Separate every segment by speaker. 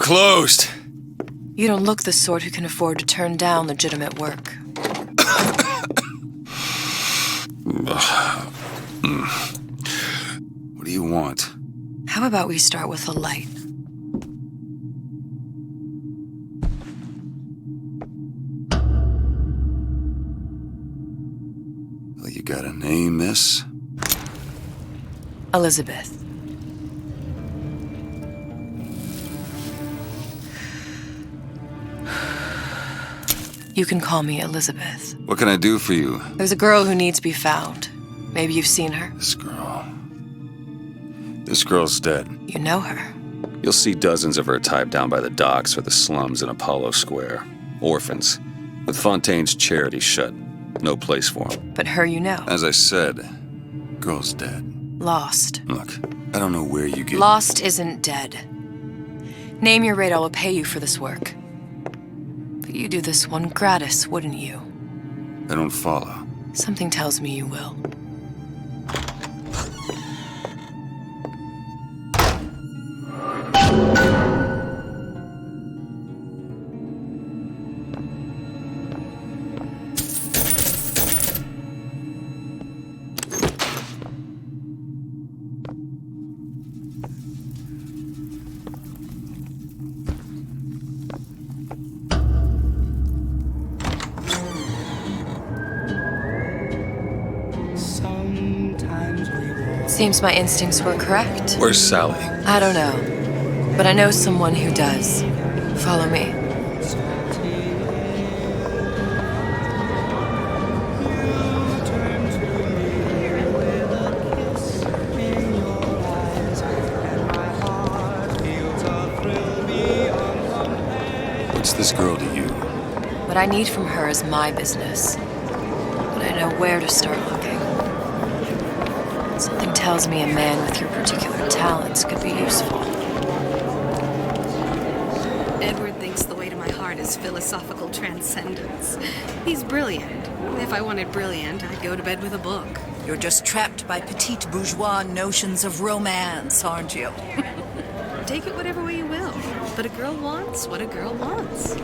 Speaker 1: closed.
Speaker 2: You don't look the sort who can afford to turn down legitimate work.
Speaker 1: What do you want?
Speaker 2: How about we start with a light?
Speaker 1: Well, you gotta name this?
Speaker 2: Elizabeth. You can call me Elizabeth.
Speaker 1: What can I do for you?
Speaker 2: There's a girl who needs to be found. Maybe you've seen her.
Speaker 1: This girl's dead.
Speaker 2: You know her.
Speaker 1: You'll see dozens of her tied down by the docks or the slums in Apollo Square. Orphans. With Fontaine's charity shut. No place for them.
Speaker 2: But her you know.
Speaker 1: As I said, girl's dead.
Speaker 2: Lost.
Speaker 1: Look, I don't know where you get...
Speaker 2: Lost isn't dead. Name your rate, I will pay you for this work. But you do this one gratis, wouldn't you?
Speaker 1: I don't follow.
Speaker 2: Something tells me you will. Seems my instincts were correct.
Speaker 1: Where's Sally?
Speaker 2: I don't know, but I know someone who does. Follow me.
Speaker 1: What's this girl to you?
Speaker 2: What I need from her is my business, but I know where to start looking. Something tells me a man with your particular talents could be useful.
Speaker 3: Edward thinks the way to my heart is philosophical transcendence. He's brilliant. If I wanted brilliant, I'd go to bed with a book.
Speaker 4: You're just trapped by petite bourgeois notions of romance, aren't you?
Speaker 3: Take it whatever way you will. But a girl wants what a girl wants.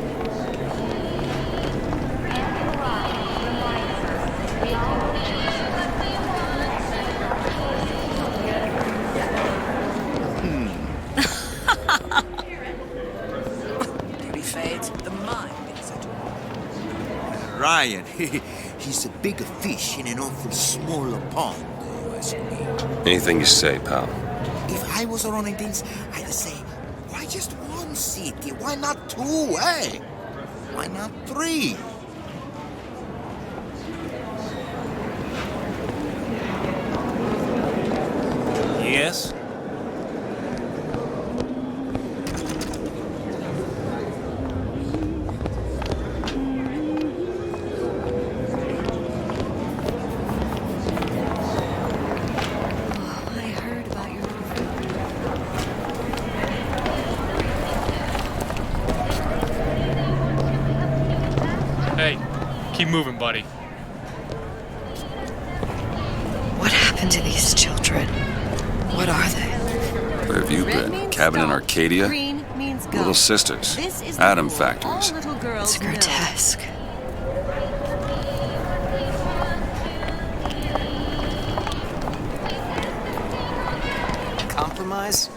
Speaker 5: Ryan, he's a big fish in an awful smaller pond, you ask me.
Speaker 1: Anything you say, pal.
Speaker 5: If I was running things, I'd say, why just one city? Why not two, eh? Why not three?
Speaker 6: Yes?
Speaker 7: Hey, keep moving, buddy.
Speaker 2: What happened to these children? What are they?
Speaker 1: Where have you been? Cabin in Arcadia?
Speaker 3: Green means go.
Speaker 1: Little sisters.
Speaker 3: This is
Speaker 1: Atom
Speaker 3: the rule.
Speaker 1: factories.
Speaker 3: All little girls
Speaker 2: It's grotesque.
Speaker 6: Compromise?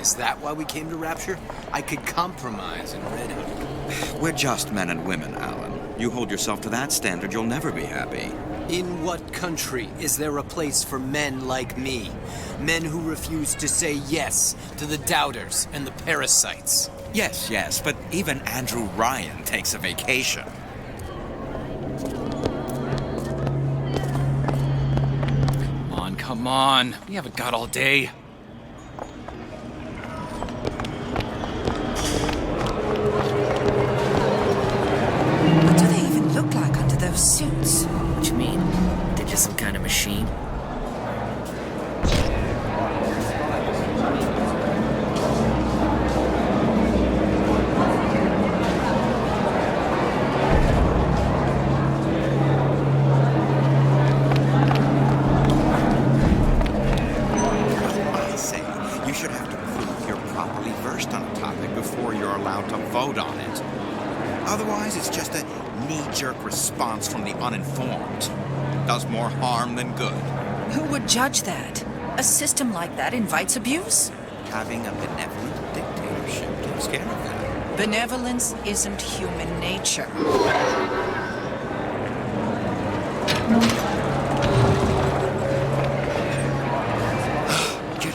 Speaker 6: Is that why we came to Rapture? I could compromise in Red Hook.
Speaker 8: We're just men and women, Alan. You hold yourself to that standard, you'll never be happy.
Speaker 6: In what country is there a place for men like me? Men who refuse to say yes to the doubters and the parasites.
Speaker 8: Yes, but even Andrew Ryan takes a vacation.
Speaker 9: Come on. We haven't got all day.
Speaker 4: What do they even look like under those suits?
Speaker 9: What you mean? They're just some kind of machine?
Speaker 8: I say, you should have to prove you're properly versed on a topic before you knee-jerk response from the uninformed does more harm than good.
Speaker 4: Who would judge that? A system like that invites abuse.
Speaker 8: Having a benevolent dictatorship takes care of that.
Speaker 4: Benevolence isn't human nature.
Speaker 8: Get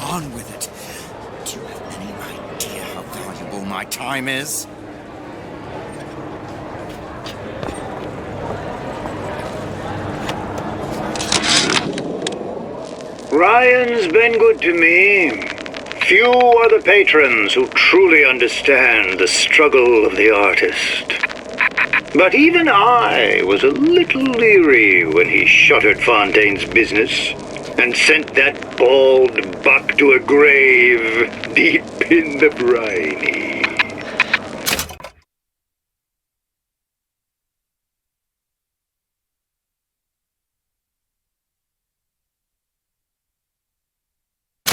Speaker 8: on with it. Do you have any idea how valuable my time is?
Speaker 10: Ryan's been good to me. Few are the patrons who truly understand the struggle of the artist. But even I was a little leery when he shuttered Fontaine's business and sent that bald buck to a grave deep in the briny.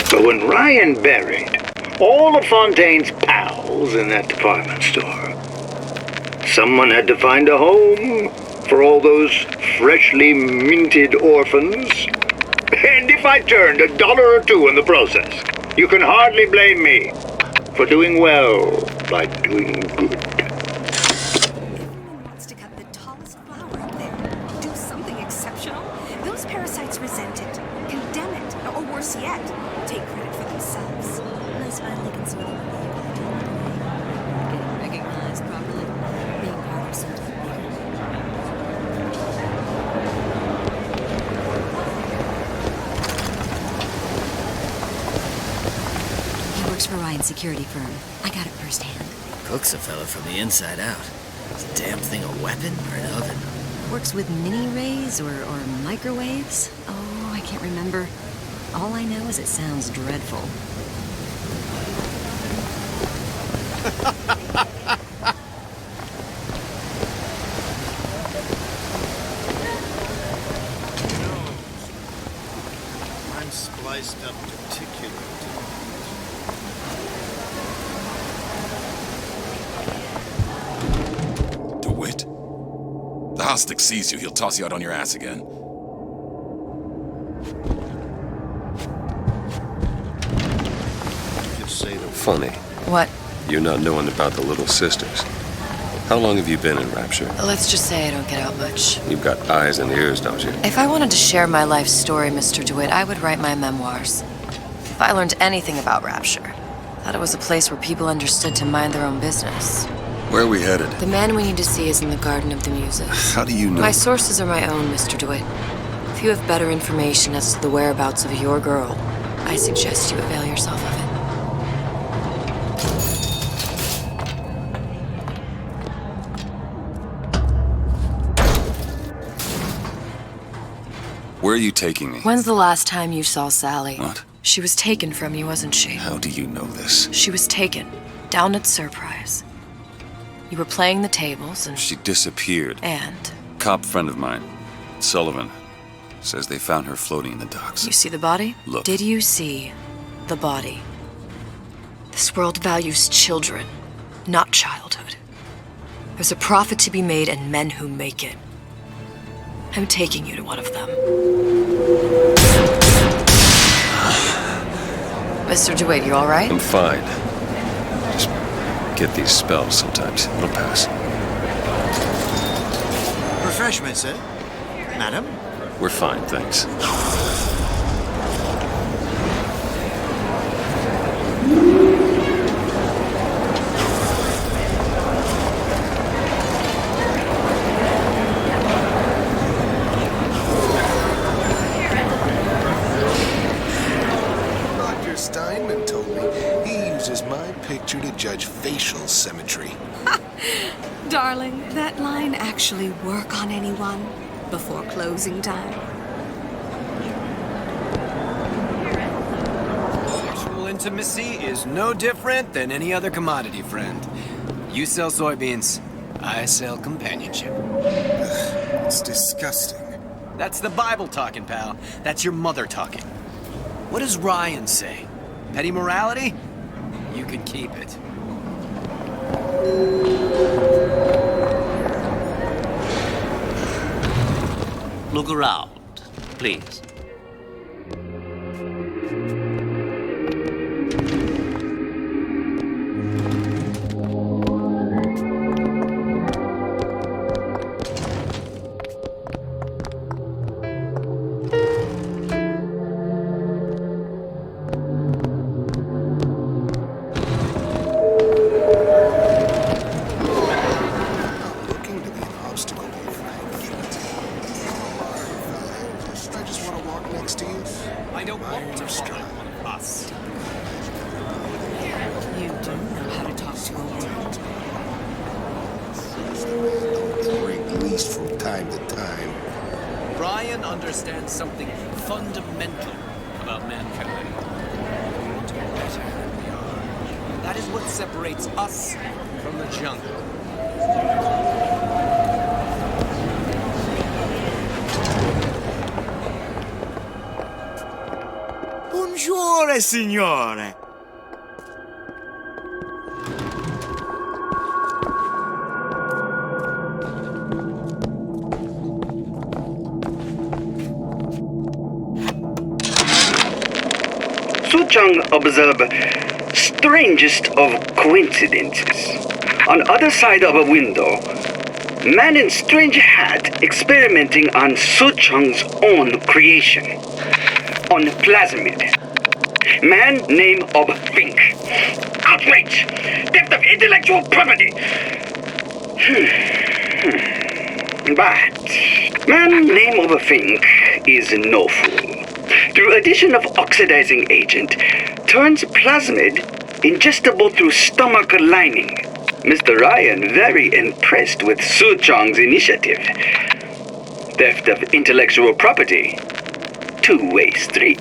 Speaker 10: But when Ryan buried all of Fontaine's pals in that department store, someone had to find a home for all those freshly minted orphans. And if I turned $1 or $2 in the process, you can hardly blame me for doing well by doing good.
Speaker 3: Everyone wants to cut the tallest flower up there. Do something exceptional. Those parasites resent it, condemn it, or worse yet, take credit for themselves.
Speaker 11: Nice finally consorting with the getting recognized properly, being part of something bigger. He works for Ryan's security firm. I got it firsthand.
Speaker 12: Cooks a fella from the inside out. Is a damn thing a weapon or an oven?
Speaker 11: Works with mini-rays or microwaves? Oh, I can't remember. All I know is it sounds dreadful.
Speaker 13: I'm spliced up particularly.
Speaker 14: DeWitt? The Hostic sees you, he'll toss you out on your ass again.
Speaker 1: Funny.
Speaker 2: What?
Speaker 1: You're not knowing about the Little Sisters. How long have you been in Rapture?
Speaker 2: Let's just say I don't get out much.
Speaker 1: You've got eyes and ears, don't you?
Speaker 2: If I wanted to share my life story, Mr. DeWitt, I would write my memoirs. If I learned anything about Rapture, thought it was a place where people understood to mind their own business.
Speaker 1: Where are we headed?
Speaker 2: The man we need to see is in the Garden of the Muses.
Speaker 1: How do you know?
Speaker 2: My sources are my own, Mr. DeWitt. If you have better information as to the whereabouts of your girl, I suggest you avail yourself of it.
Speaker 1: Where are you taking me?
Speaker 2: When's the last time you saw Sally?
Speaker 1: What?
Speaker 2: She was taken from you, wasn't she?
Speaker 1: How do you know this?
Speaker 2: She was taken, down at Surprise. You were playing the tables and...
Speaker 1: She disappeared.
Speaker 2: And?
Speaker 1: Cop friend of mine, Sullivan, says they found her floating in the docks.
Speaker 2: You see the body?
Speaker 1: Look.
Speaker 2: Did you see the body? This world values children, not childhood. There's a profit to be made and men who make it. I'm taking you to one of them. Mr. DeWitt, you all right?
Speaker 1: I'm fine. Just get these spells sometimes. It'll pass.
Speaker 13: Refreshment, sir. Madam?
Speaker 1: We're fine, thanks.
Speaker 15: Steinman told me he uses my picture to judge facial symmetry.
Speaker 3: Darling, that line actually work on anyone before closing time?
Speaker 6: Sexual intimacy is no different than any other commodity, friend. You sell soybeans, I sell companionship.
Speaker 15: It's disgusting.
Speaker 6: That's the Bible talking, pal. That's your mother talking. What does Ryan say? Petty morality? You can keep it.
Speaker 12: Look around, please.
Speaker 15: Looking to be an obstacle, my friend. I just want to walk next to you.
Speaker 6: I don't want to follow one of us.
Speaker 4: You do know how to talk to a woman.
Speaker 15: Or at least from time to time.
Speaker 6: Ryan understands something fundamental about mankind. We want to be better than we are. That is what separates us from the jungle.
Speaker 13: Buongiorno, signore.
Speaker 10: Suchong observe strangest of coincidences. On other side of a window, man in strange hat experimenting on Suchong's own creation. On plasmid. Man name of Fink. Outrage! Theft of intellectual property! But man name of Fink is no fool. Through addition of oxidizing agent, turns plasmid ingestible through stomach lining. Mr. Ryan very impressed with Suchong's initiative. Theft of intellectual property. Two-way street.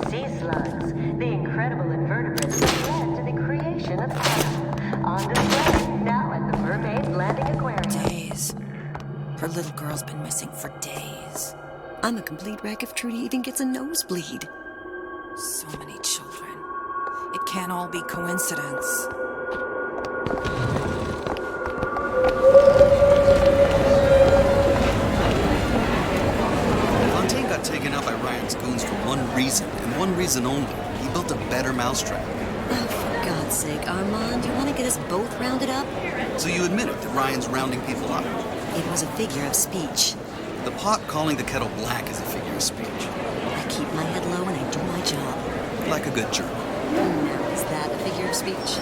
Speaker 16: Sea slugs, the incredible invertebrates that led to the creation of Adam. On display now at the Mermaid Landing Aquarium.
Speaker 4: Days. Her little girl's been missing for days. I'm a complete wreck if Trudy even gets a nosebleed. So many children. It can't all be coincidence.
Speaker 17: Fontaine got taken out by Ryan's goons for one reason, and one reason only. He built a better mousetrap.
Speaker 11: Oh, for God's sake, Armand, you want to get us both rounded up?
Speaker 17: So you admit it, that Ryan's rounding people up?
Speaker 11: It was a figure of speech.
Speaker 17: The pot calling the kettle black is a figure of speech.
Speaker 11: I keep my head low and I do my job.
Speaker 17: Like a good German.
Speaker 11: Now, is that a figure of speech?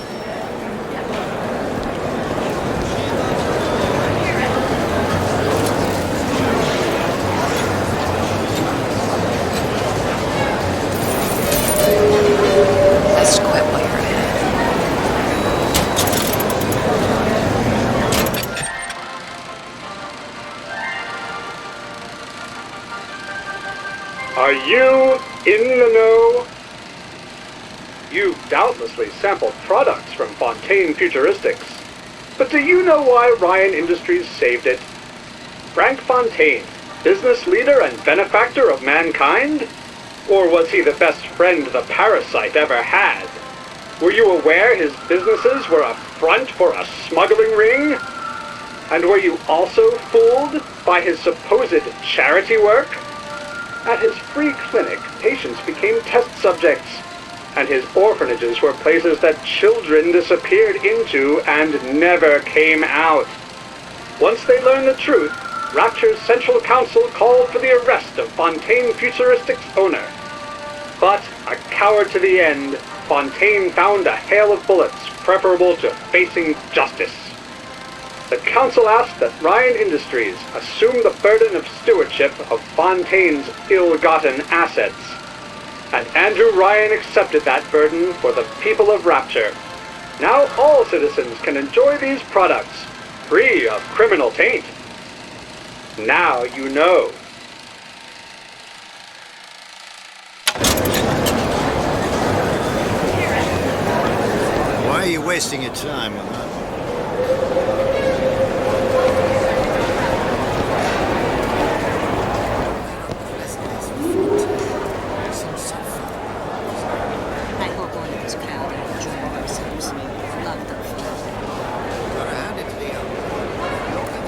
Speaker 2: Let's quit while you're ahead.
Speaker 18: Are you in the know? You've doubtlessly sampled products from Fontaine Futuristics. But do you know why Ryan Industries saved it? Frank Fontaine, business leader and benefactor of mankind? Or was he the best friend the parasite ever had? Were you aware his businesses were a front for a smuggling ring? And were you also fooled by his supposed charity work? At his free clinic, patients became test subjects, and his orphanages were places that children disappeared into and never came out. Once they learned the truth, Rapture's Central Council called for the arrest of Fontaine Futuristics' owner. But, a coward to the end, Fontaine found a hail of bullets preferable to facing justice. The council asked that Ryan Industries assume the burden of stewardship of Fontaine's ill-gotten assets. And Andrew Ryan accepted that burden for the people of Rapture. Now all citizens can enjoy these products, free of criminal taint. Now you know.
Speaker 13: Why are you wasting your time with that?
Speaker 11: I hope one of this crowd enjoy themselves. Love them.
Speaker 13: Gotta hand it to the owner. Looking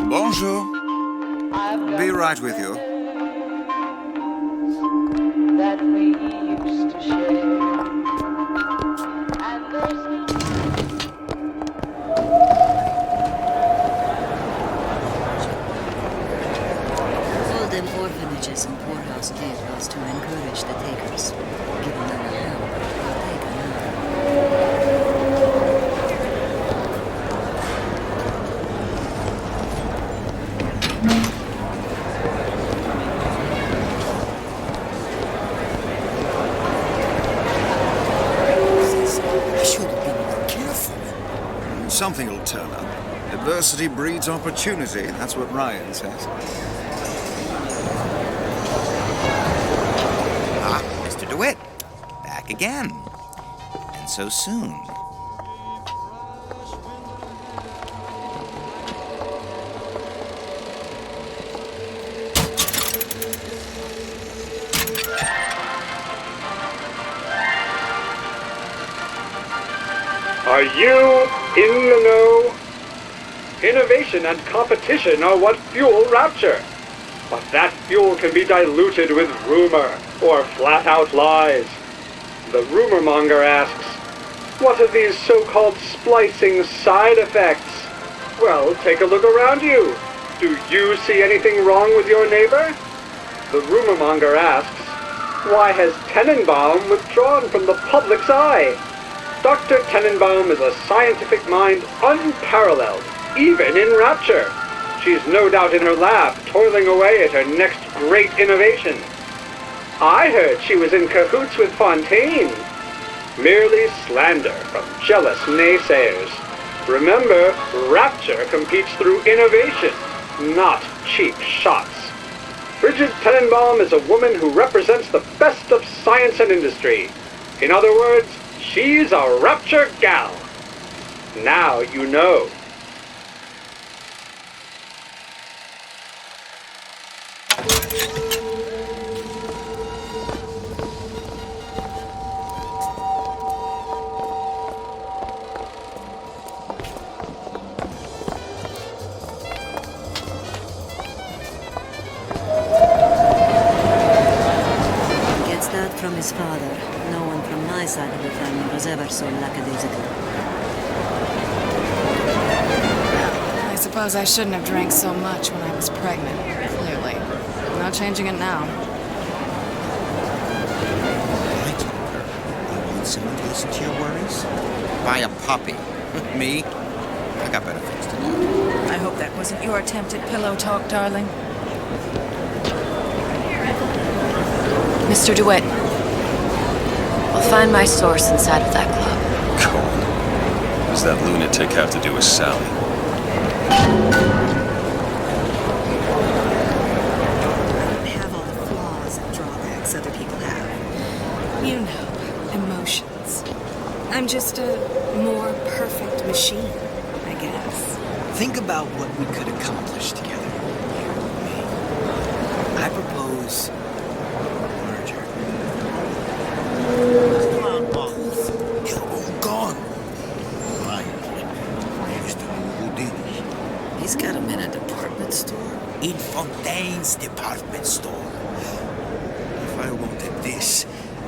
Speaker 8: Bonjour. Be right with you.
Speaker 16: That we used to share. And there's
Speaker 11: Full them orphanages and poorhouse vehicles to encourage the takers. Giving them a help, they'll take another.
Speaker 5: I should have been more careful.
Speaker 8: Something will turn up. Adversity breeds opportunity. That's what Ryan says.
Speaker 5: Ah, Mr. DeWitt. Back again. And so soon.
Speaker 18: Are you in the know? Innovation and competition are what fuel Rapture. But that fuel can be diluted with rumor or flat-out lies. The rumor monger asks, what are these so-called splicing side effects? Well, take a look around you. Do you see anything wrong with your neighbor? The rumor monger asks, why has Tenenbaum withdrawn from the public's eye? Dr. Tenenbaum is a scientific mind unparalleled, even in Rapture. She's no doubt in her lab, toiling away at her next great innovation. I heard she was in cahoots with Fontaine. Merely slander from jealous naysayers. Remember, Rapture competes through innovation, not cheap shots. Bridget Tenenbaum is a woman who represents the best of science and industry. In other words, she's a Rapture gal. Now you know.
Speaker 11: Gets that from his father. No one from my side of the family was ever so lackadaisical.
Speaker 19: I suppose I shouldn't have drank so much when I was pregnant, clearly. No changing it now.
Speaker 5: I told her, you want someone to listen to your worries? Buy a puppy. Me? I got better things to do.
Speaker 4: I hope that wasn't your attempt at pillow talk, darling.
Speaker 2: Mr. DeWitt, I'll find my source inside of that club.
Speaker 1: Cold. What does that lunatic have to do with Sally?
Speaker 4: I don't have all the flaws and drawbacks other people have. You know, emotions. I'm just a more perfect machine, I guess.
Speaker 17: Think about what we could accomplish together. You and me. I propose merger.
Speaker 5: Come on, boss. They're all gone. Ryan, Mr. Houdini.
Speaker 12: He's got him in a department store.
Speaker 5: In Fontaine's department store. If I wanted this,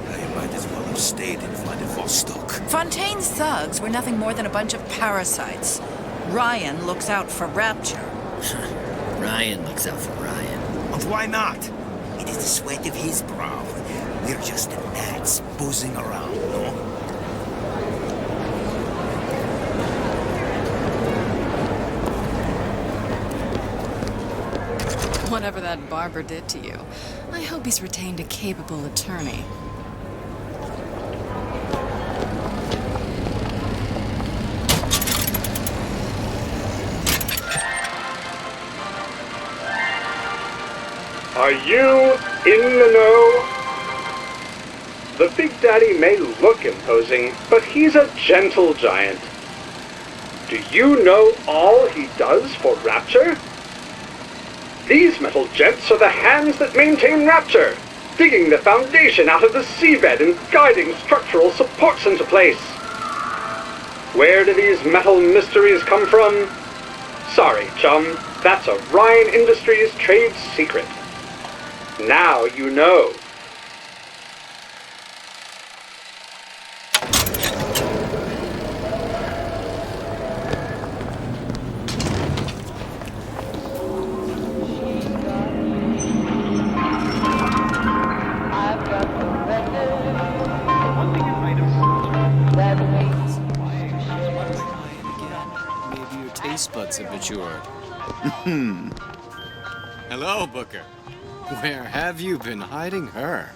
Speaker 5: I might as well have stayed in Vladivostok.
Speaker 4: Fontaine's thugs were nothing more than a bunch of parasites. Ryan looks out for Rapture.
Speaker 12: Ryan looks out for Ryan.
Speaker 5: And why not? It is the sweat of his brow. We're just gnats buzzing around, no?
Speaker 19: Whatever that barber did to you, I hope he's retained a capable attorney.
Speaker 18: Are you in the know? The Big Daddy may look imposing, but he's a gentle giant. Do you know all he does for Rapture? These metal jets are the hands that maintain Rapture, digging the foundation out of the seabed and guiding structural supports into place. Where do these metal mysteries come from? Sorry, chum. That's a Ryan Industries trade secret. Now you know.
Speaker 6: Maybe your taste buds have matured. Hello, Booker. Where have you been hiding her?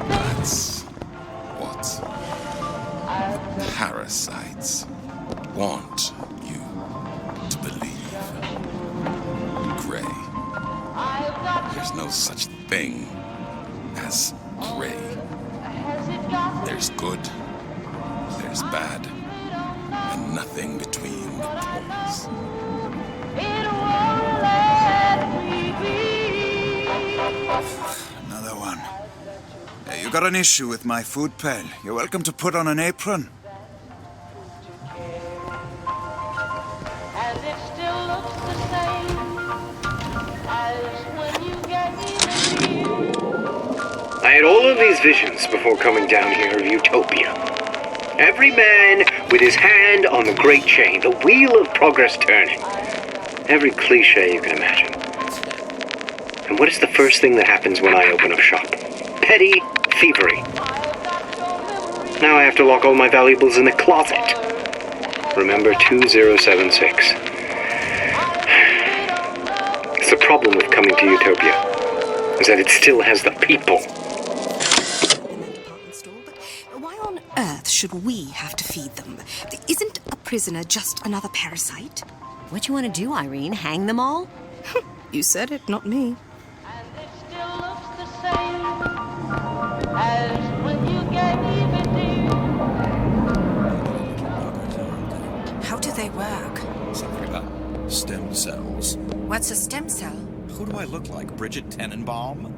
Speaker 14: That's what parasites want you to believe. Gray. There's no such thing as gray. There's good, there's bad, and nothing between the poles.
Speaker 20: Another one. You got an issue with my food pen. You're welcome to put on an apron.
Speaker 10: I had all of these visions before coming down here of Utopia. Every man with his hand on the great chain, the wheel of progress turning. Every cliche you can imagine. And what is the first thing that happens when I open up shop? Petty thievery. Now I have to lock all my valuables in the closet. Remember 2076. It's the problem with coming to Utopia, is that it still has the people.
Speaker 3: Why on earth should we have to feed them? Isn't a prisoner just another parasite?
Speaker 11: What you want to do, Irene? Hang them all?
Speaker 3: You said it, not me. How do they work?
Speaker 8: Something about stem cells.
Speaker 3: What's a stem cell?
Speaker 8: Who do I look like, Bridget Tenenbaum?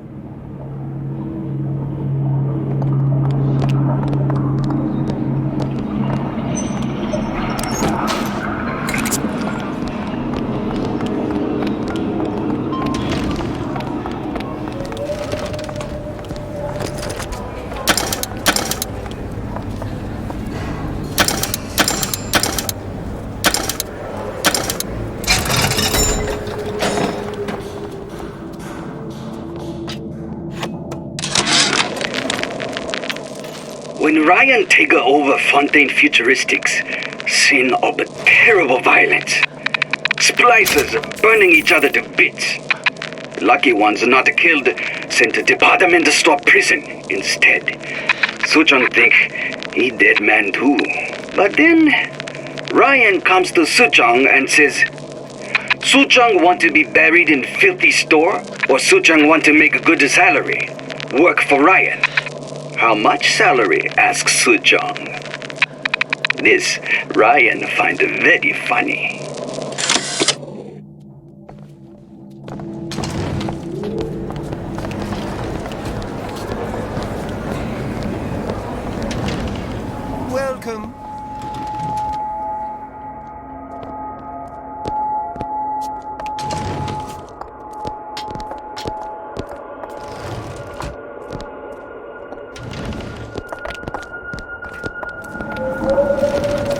Speaker 10: When Ryan take over Fontaine Futuristics, scene of a terrible violence. Splicers burning each other to bits. Lucky ones not killed, sent to department store prison instead. Suchong think he dead man too. But then Ryan comes to Suchong and says, Suchong want to be buried in filthy store, or Suchong want to make a good salary, work for Ryan. How much salary? Asks Suchong. This Ryan find very funny.
Speaker 15: Welcome.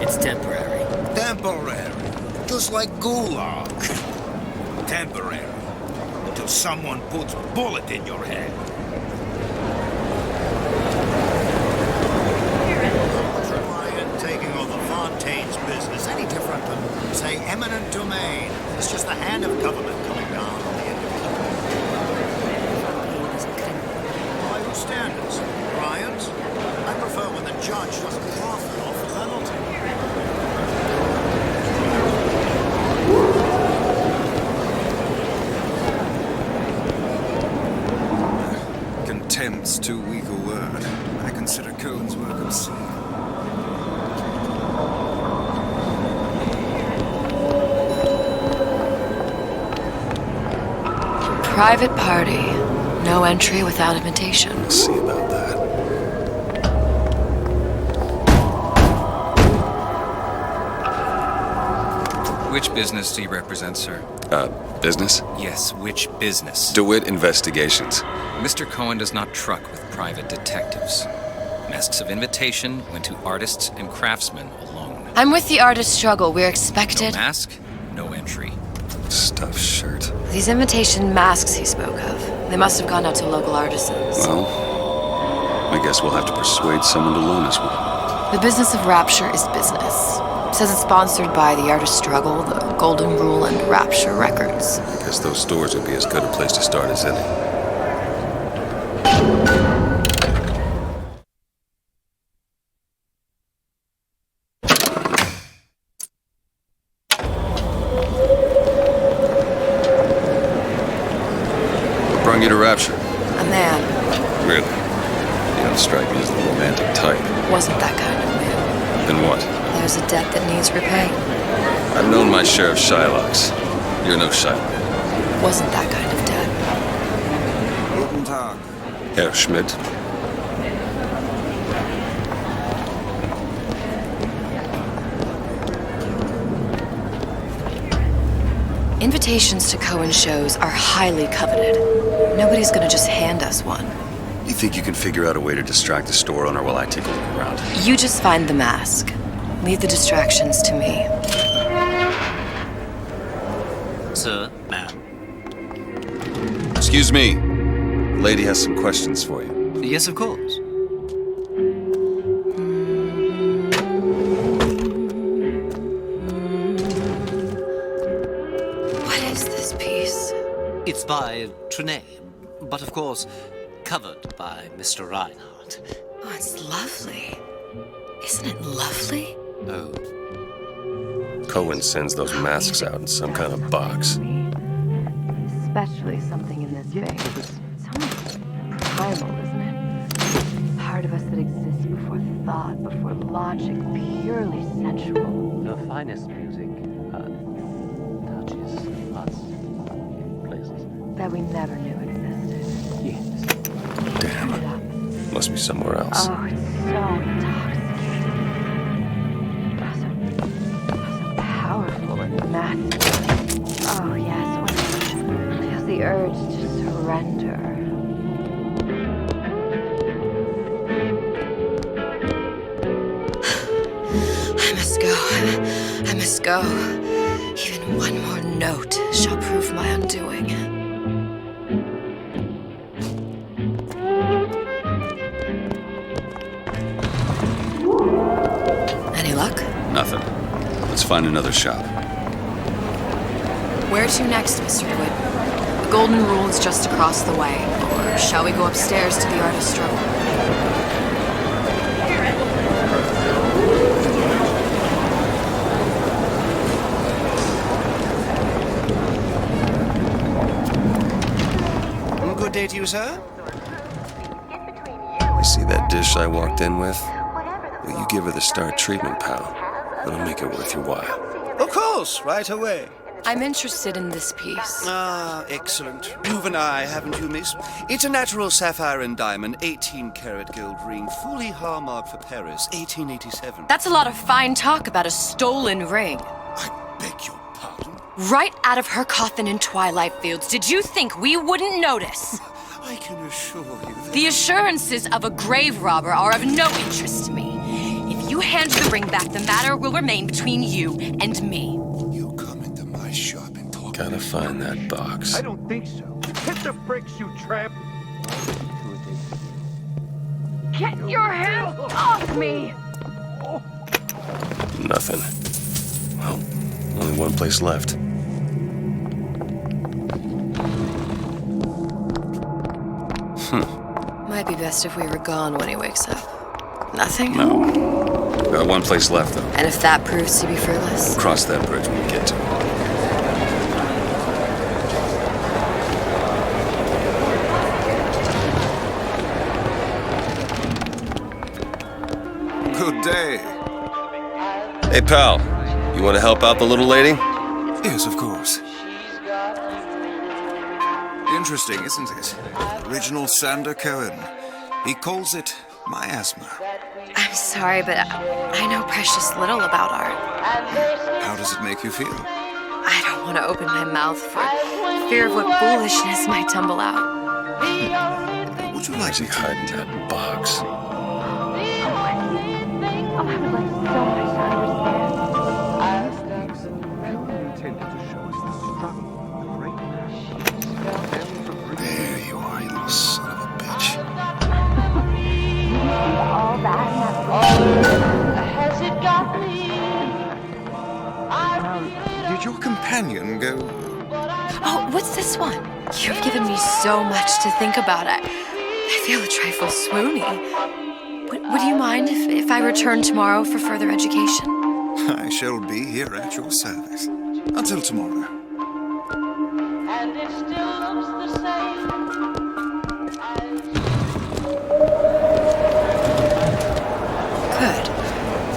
Speaker 12: It's temporary.
Speaker 8: Temporary. Just like gulag. Temporary. Until someone puts a bullet in your head.
Speaker 13: Ryan taking over Fontaine's business any different than, say, eminent domain? It's just the hand of government coming down on the individual. By whose standards? Ryan's? I prefer when the judge doesn't profit off the penalty.
Speaker 20: Contempt's too weak a word. I consider Cohen's work obscene.
Speaker 2: Private party. No entry without invitation.
Speaker 1: See about that.
Speaker 9: Which business do you represent, sir?
Speaker 1: Business?
Speaker 9: Yes, which business?
Speaker 1: DeWitt Investigations.
Speaker 9: Mr. Cohen does not truck with private detectives. Masks of invitation went to artists and craftsmen alone.
Speaker 2: I'm with the artist struggle. We're expected.
Speaker 9: No mask, no entry.
Speaker 1: Stuffed shirt.
Speaker 2: These invitation masks he spoke of, they must have gone out to local artisans.
Speaker 1: Well, I guess we'll have to persuade someone to loan us one.
Speaker 2: The business of Rapture is business. Says it's sponsored by the Artist Struggle, the Golden Rule, and Rapture Records.
Speaker 1: I guess those stores would be as good a place to start as any. What brought you to Rapture?
Speaker 2: A man.
Speaker 1: Really? You don't strike me as the romantic type.
Speaker 2: Wasn't that kind of man.
Speaker 1: Then what?
Speaker 2: There's a debt that needs repaying.
Speaker 1: I've known my share of Shylocks. You're no Shylock.
Speaker 2: Wasn't that kind of debt.
Speaker 20: Guten Tag.
Speaker 1: Herr Schmidt.
Speaker 2: Invitations to Cohen shows are highly coveted. Nobody's gonna just hand us one.
Speaker 1: You think you can figure out a way to distract the store owner while I take a look around?
Speaker 2: You just find the mask. Leave the distractions to me.
Speaker 17: Sir, ma'am.
Speaker 1: Excuse me. The lady has some questions for you.
Speaker 17: Yes, of course.
Speaker 2: What is this piece?
Speaker 17: It's by Trenet, but of course, covered by Mr. Reinhardt.
Speaker 2: Oh, it's lovely. Isn't it lovely?
Speaker 17: Oh.
Speaker 1: Cohen sends those masks out in some kind of box.
Speaker 2: Especially something in this face. So primal, isn't it? Part of us that exists before thought, before logic, purely sensual.
Speaker 6: The finest music touches us in places
Speaker 2: That we never knew existed.
Speaker 6: Yes.
Speaker 1: Damn. Must be somewhere else.
Speaker 2: Oh, it's so intoxicating. So powerful and massive. Oh, yes. Feels the urge to surrender. I must go. Even one more note shall prove my undoing. Any luck?
Speaker 1: Nothing. Let's find another shop.
Speaker 2: Where to next, Mr. DeWitt? The Golden Rule is just across the way. Or shall we go upstairs to the Artist Struggle?
Speaker 5: Good day to you, sir.
Speaker 1: You see that dish I walked in with? Will you give her the star treatment, pal? That'll make it worth your while.
Speaker 5: Of course, right away.
Speaker 2: I'm interested in this piece.
Speaker 5: Ah, excellent. You've an eye, haven't you, miss? It's a natural sapphire and diamond, 18-karat gold ring, fully hallmarked for Paris, 1887.
Speaker 2: That's a lot of fine talk about a stolen ring.
Speaker 5: I beg your pardon?
Speaker 2: Right out of her coffin in Twilight Fields. Did you think we wouldn't notice?
Speaker 5: I can assure you that...
Speaker 2: The assurances of a grave robber are of no interest to me. If you hand the ring back, the matter will remain between you and me.
Speaker 15: You come into my shop and talk...
Speaker 1: Gotta find that box.
Speaker 18: I don't think so. Hit the bricks, you tramp!
Speaker 2: Get your hands off me!
Speaker 1: Nothing. Well, only one place left.
Speaker 2: Might be best if we were gone when he wakes up. Nothing?
Speaker 1: No. Got one place left, though.
Speaker 2: And if that proves to be fruitless?
Speaker 1: Cross that bridge when we get to it.
Speaker 20: Good day.
Speaker 1: Hey, pal. You want to help out the little lady?
Speaker 20: Yes, of course. Interesting, isn't it? Original Sander Cohen. He calls it my asthma.
Speaker 2: I'm sorry, but I know precious little about art.
Speaker 20: How does it make you feel?
Speaker 2: I don't want to open my mouth for fear of what foolishness might tumble out.
Speaker 20: Would you like
Speaker 1: to hide in that box?
Speaker 16: Oh, I would like so much to understand.
Speaker 15: There you are, you little son of a bitch.
Speaker 16: All that has it got me?
Speaker 20: Did your companion go?
Speaker 2: Oh, what's this one? You've given me so much to think about. I feel a trifle swoony. Would you mind if I return tomorrow for further education?
Speaker 20: I shall be here at your service. Until tomorrow.
Speaker 16: And it still looks the same.
Speaker 2: Good.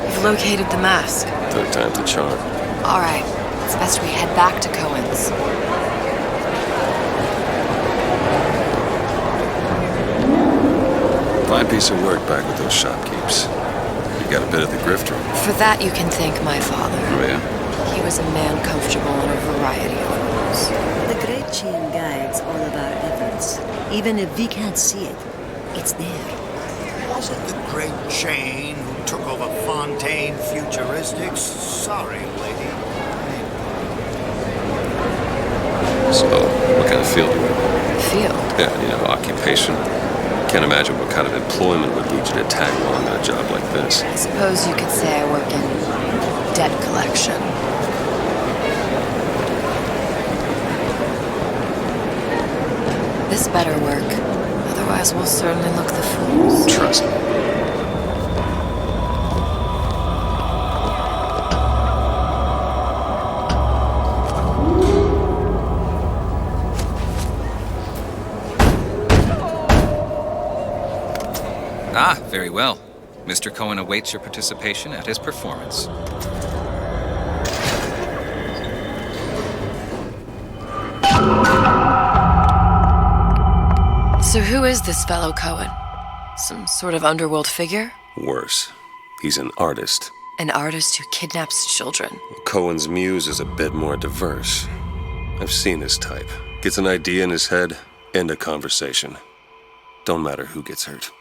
Speaker 2: You've located the mask.
Speaker 1: Third time's the charm.
Speaker 2: All right. It's best we head back to Cohen's.
Speaker 1: Fine piece of work back with those shopkeepers. You got a bit of the grifter.
Speaker 2: For that, you can thank my father.
Speaker 1: Oh, yeah?
Speaker 2: He was a man comfortable in a variety of roles.
Speaker 11: The Great Chain guides all of our efforts. Even if we can't see it, it's there.
Speaker 13: Was it the Great Chain who took over Fontaine Futuristics? Sorry, lady.
Speaker 1: So, what kind of field are you in?
Speaker 2: Field?
Speaker 1: Yeah, occupation. Can't imagine what kind of employment would lead you to tag along on a job like this.
Speaker 2: I suppose you could say I work in debt collection. This better work. Otherwise, we'll certainly look the fools.
Speaker 1: Trust me.
Speaker 9: Ah, very well. Mr. Cohen awaits your participation at his performance.
Speaker 2: So who is this fellow Cohen? Some sort of underworld figure?
Speaker 1: Worse. He's an artist.
Speaker 2: An artist who kidnaps children.
Speaker 1: Cohen's muse is a bit more diverse. I've seen this type. Gets an idea in his head, end a conversation. Don't matter who gets hurt.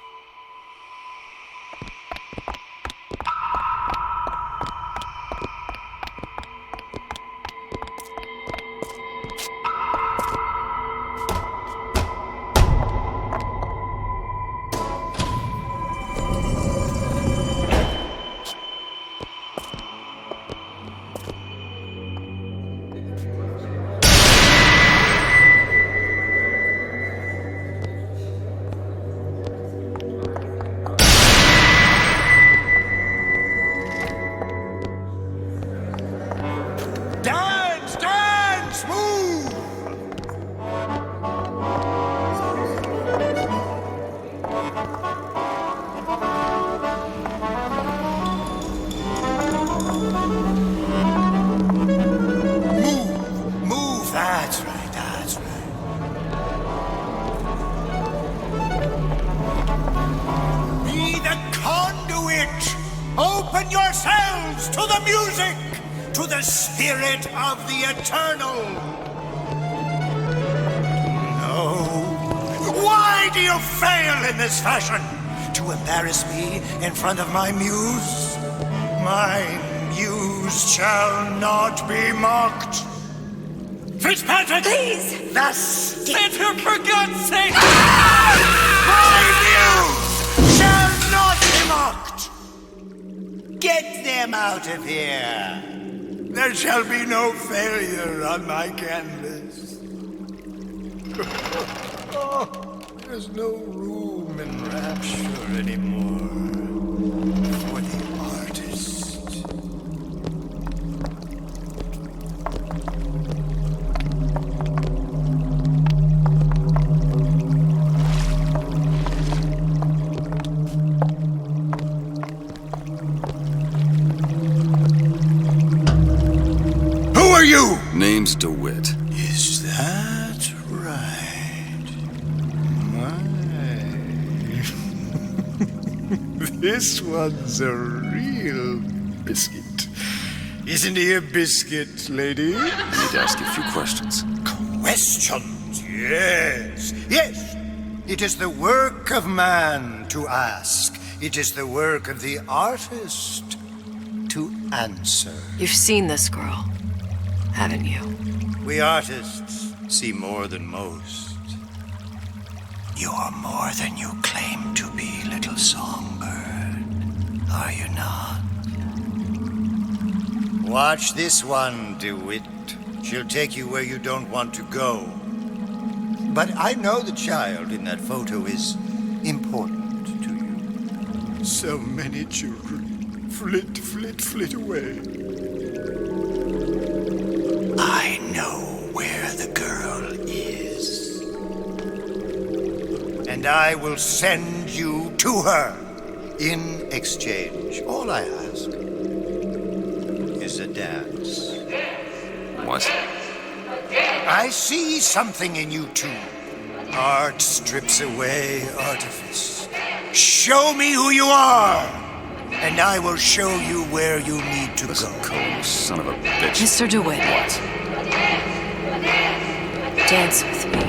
Speaker 13: Open yourselves to the music, to the spirit of the eternal. No. Why do you fail in this fashion? To embarrass me in front of my muse? My muse shall not be mocked. Fitzpatrick!
Speaker 3: Please!
Speaker 13: The stick!
Speaker 3: For God's sake!
Speaker 13: My muse shall not be mocked! Get them out of here! There shall be no failure on my canvas. Oh, there's no room in rapture anymore for the artist. Who are you?
Speaker 1: Name's DeWitt.
Speaker 13: Is that right? My. This one's a real biscuit. Isn't he a biscuit, lady?
Speaker 1: I need to ask you a few questions.
Speaker 13: Questions, yes. Yes, it is the work of man to ask. It is the work of the artist to answer.
Speaker 2: You've seen this girl, haven't you?
Speaker 13: We artists see more than most. You are more than you claim to be, little songbird. Are you not? Watch this one, DeWitt. She'll take you where you don't want to go. But I know the child in that photo is important to you. So many children flit, flit, flit away. I know where the girl is. And I will send you to her in exchange. All I ask is a dance.
Speaker 1: What?
Speaker 13: I see something in you two. Art strips away artifice. Show me who you are, and I will show you where you need to go.
Speaker 1: Cohen, son of a bitch.
Speaker 2: Mr. DeWitt.
Speaker 1: What?
Speaker 2: Dance with me.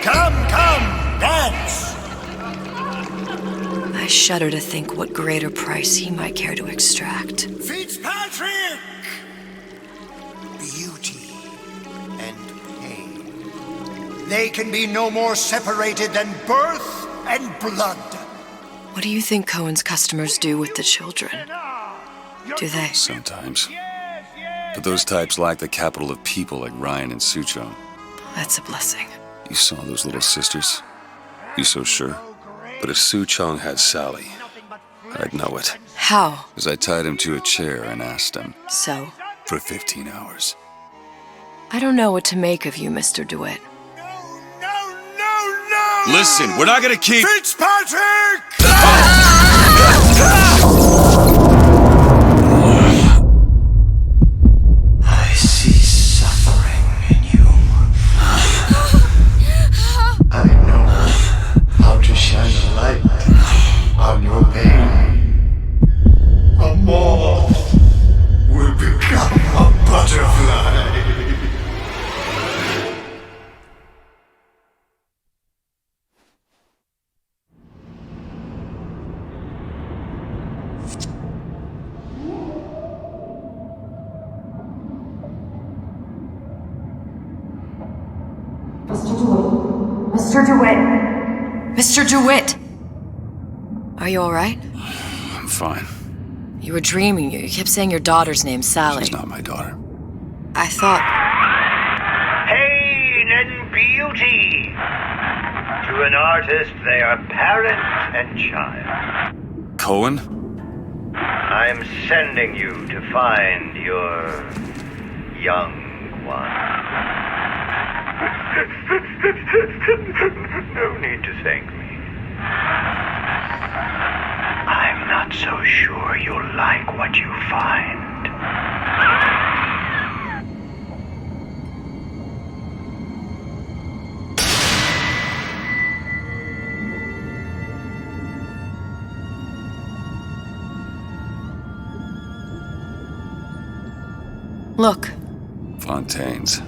Speaker 13: Come, dance!
Speaker 2: I shudder to think what greater price he might care to extract.
Speaker 13: Fitzpatrick! Beauty and pain. They can be no more separated than birth and blood.
Speaker 2: What do you think Cohen's customers do with the children? Do they?
Speaker 1: Sometimes. But those types lack the capital of people like Ryan and Suchong.
Speaker 2: That's a blessing.
Speaker 1: You saw those little sisters? You so sure? But if Suchong had Sally, I'd know it.
Speaker 2: How?
Speaker 1: Because I tied him to a chair and asked him.
Speaker 2: So?
Speaker 1: For 15 hours.
Speaker 2: I don't know what to make of you, Mr. DeWitt.
Speaker 13: No!
Speaker 1: Listen, we're not gonna keep...
Speaker 13: Fitzpatrick! I see suffering in you. I know how to shine a light on your pain. A moth will become a butterfly.
Speaker 2: Mr. DeWitt! Mr. DeWitt! Are you all right?
Speaker 1: I'm fine.
Speaker 2: You were dreaming. You kept saying your daughter's name, Sally.
Speaker 1: She's not my daughter.
Speaker 2: I thought...
Speaker 10: Pain and beauty. To an artist, they are parent and child.
Speaker 1: Cohen?
Speaker 10: I'm sending you to find your young one. No need to thank me. I'm not so sure you'll like what you find.
Speaker 2: Look.
Speaker 1: Fontaine's.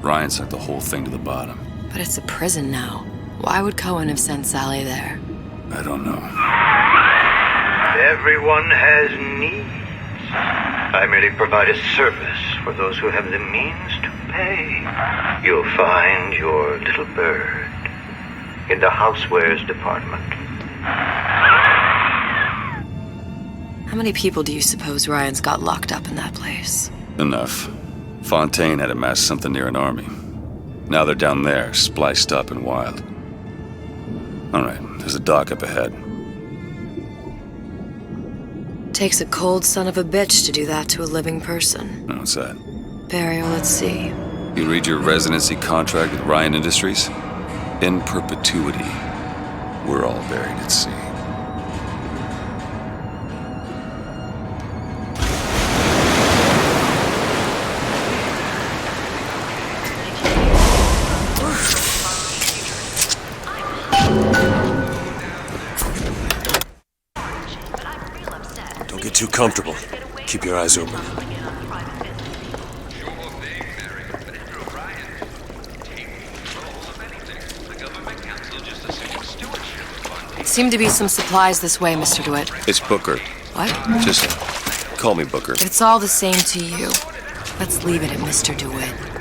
Speaker 1: Ryan sent the whole thing to the bottom.
Speaker 2: But it's a prison now. Why would Cohen have sent Sally there?
Speaker 1: I don't know.
Speaker 10: Everyone has needs. I merely provide a service for those who have the means to pay. You'll find your little bird in the housewares department.
Speaker 2: How many people do you suppose Ryan's got locked up in that place?
Speaker 1: Enough. Fontaine had amassed something near an army. Now they're down there, spliced up and wild. All right, there's a dock up ahead.
Speaker 2: Takes a cold son of a bitch to do that to a living person.
Speaker 1: What's that?
Speaker 2: Barry, let's see.
Speaker 1: You read your residency contract with Ryan Industries? In perpetuity, we're all buried at sea.
Speaker 21: comfortable. Keep your eyes open.
Speaker 2: Seem to be some supplies this way, Mr. DeWitt.
Speaker 22: It's Booker.
Speaker 2: What?
Speaker 22: Just call me Booker.
Speaker 2: It's all the same to you. Let's leave it at Mr. DeWitt.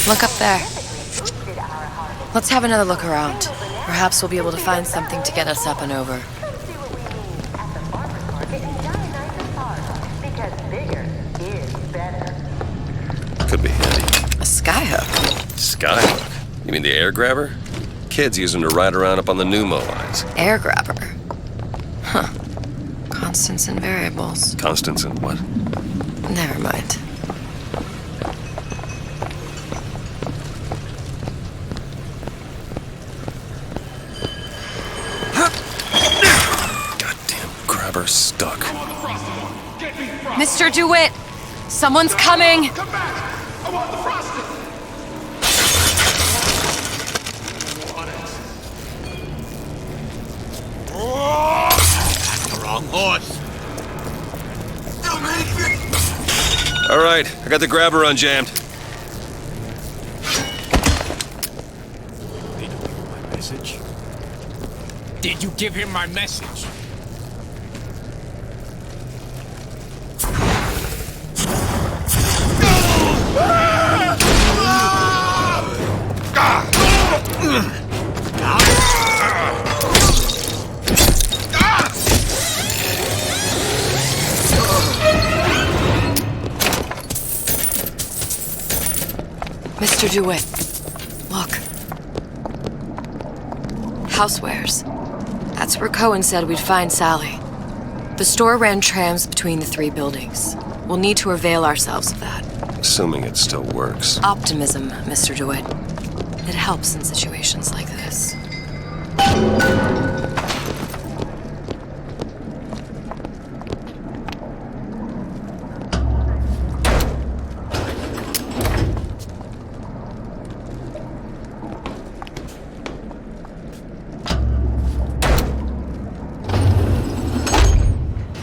Speaker 2: Look up there. Let's have another look around. Perhaps we'll be able to find something to get us up and over.
Speaker 22: Could be handy.
Speaker 2: A skyhook?
Speaker 22: Skyhook? You mean the air grabber? Kids use them to ride around up on the pneumo lines.
Speaker 2: Air grabber? Huh. Constants and variables.
Speaker 22: Constants and what?
Speaker 2: Never mind.
Speaker 1: Goddamn grabber stuck.
Speaker 2: Mr. DeWitt! Someone's coming!
Speaker 5: The wrong horse.
Speaker 22: All right, I got the grabber unjammed.
Speaker 6: Message? Did you give him my message?
Speaker 2: Mr. DeWitt, look. Housewares. That's where Cohen said we'd find Sally. The store ran trams between the 3 buildings. We'll need to avail ourselves of that.
Speaker 22: Assuming it still works.
Speaker 2: Optimism, Mr. DeWitt. It helps in situations like this.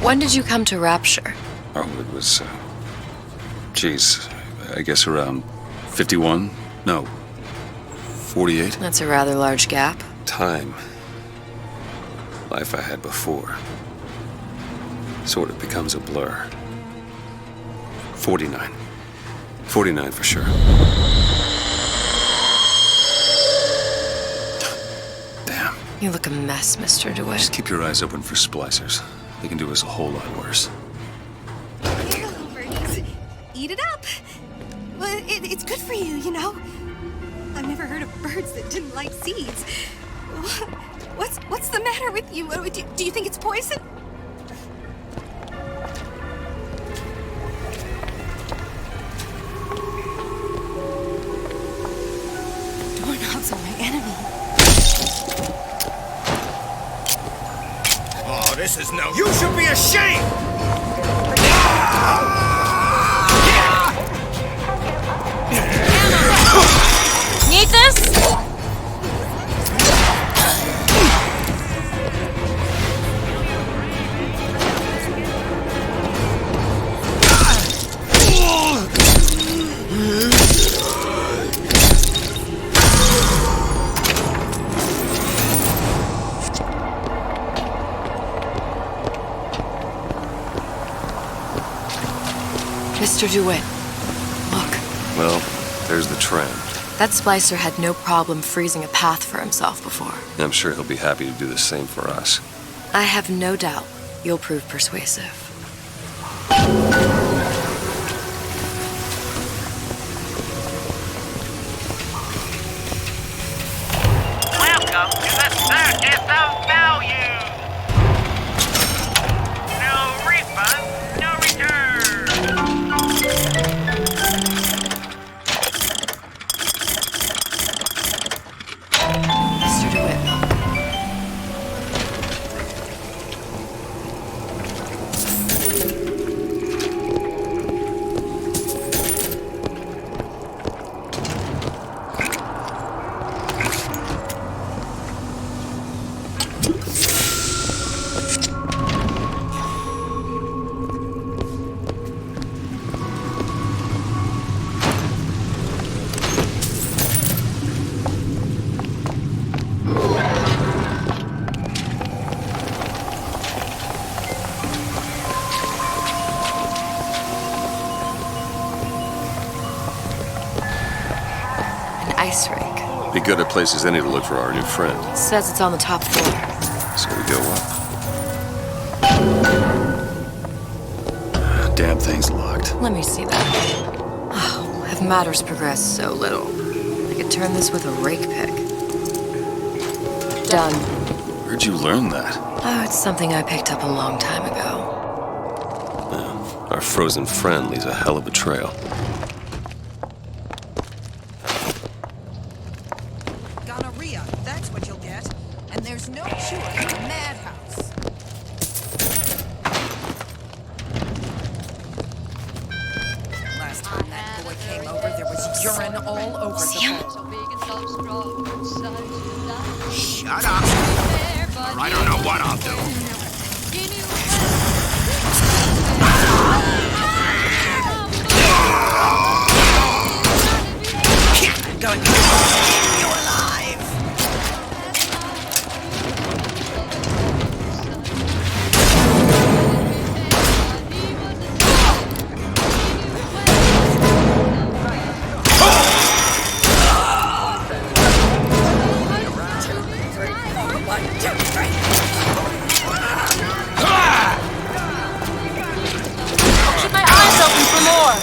Speaker 2: When did you come to Rapture?
Speaker 1: Oh, it was, geez, I guess around 51? No, 48?
Speaker 2: That's a rather large gap.
Speaker 1: Time. Life I had before. Sort of becomes a blur. 49. 49 for sure. Damn.
Speaker 2: You look a mess, Mr. DeWitt.
Speaker 1: Just keep your eyes open for splicers. They can do us a whole lot worse.
Speaker 3: Here, little birdies. Eat it up. Well, it's good for you, you know. I've never heard of birds that didn't like seeds. What's the matter with you? Do you think it's poison? Doorknobs are my enemy.
Speaker 5: Oh, this is no... You should be ashamed!
Speaker 2: Need this? Mr. DeWitt, look.
Speaker 1: Well, there's the tram.
Speaker 2: That splicer had no problem freezing a path for himself before.
Speaker 1: I'm sure he'll be happy to do the same for us.
Speaker 2: I have no doubt you'll prove persuasive.
Speaker 4: Welcome to the circus of value. No refund, no return.
Speaker 2: Mr. DeWitt. Ice rink.
Speaker 1: Be good at places any to look for our new friend.
Speaker 2: Says it's on the top floor.
Speaker 1: So we go up. Damn thing's locked.
Speaker 2: Let me see that. Oh, have matters progressed so little? I could turn this with a rake pick. Done.
Speaker 1: Where'd you learn that?
Speaker 2: Oh, it's something I picked up a long time ago.
Speaker 22: Our frozen friend leaves a hell of a trail.
Speaker 7: Gonorrhea, that's what you'll get. And there's no cure in the madhouse. Last time that boy came over, there was urine all over the floor.
Speaker 8: Shut up! Or I don't know what I'll do. Going to keep you alive!
Speaker 2: Keep my eyes open for more.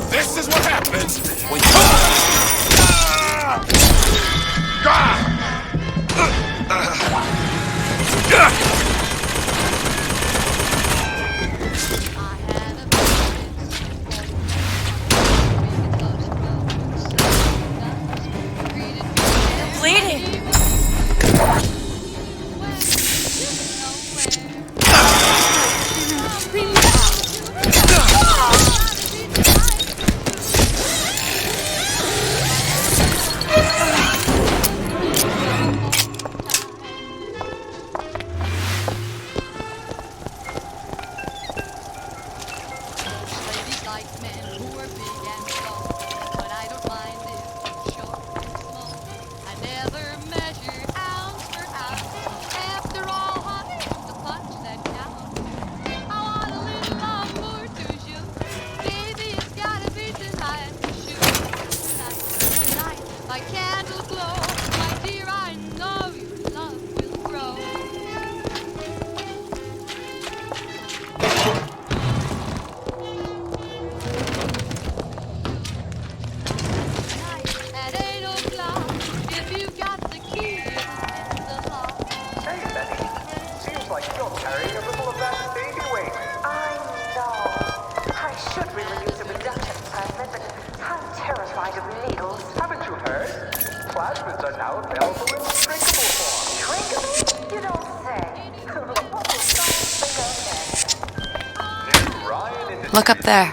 Speaker 14: This is what happens when
Speaker 2: Bleeding. Look up there.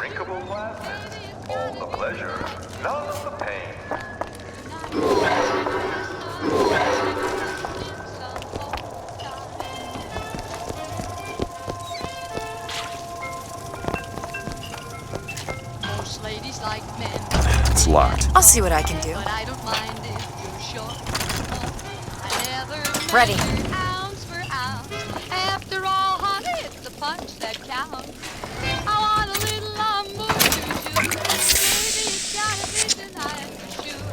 Speaker 1: It's locked.
Speaker 2: I'll see what I can do. Ready.
Speaker 19: After all, honey, it's the punch that counts. I want a little more to shoot. Baby, it's gotta be tonight. Shoot,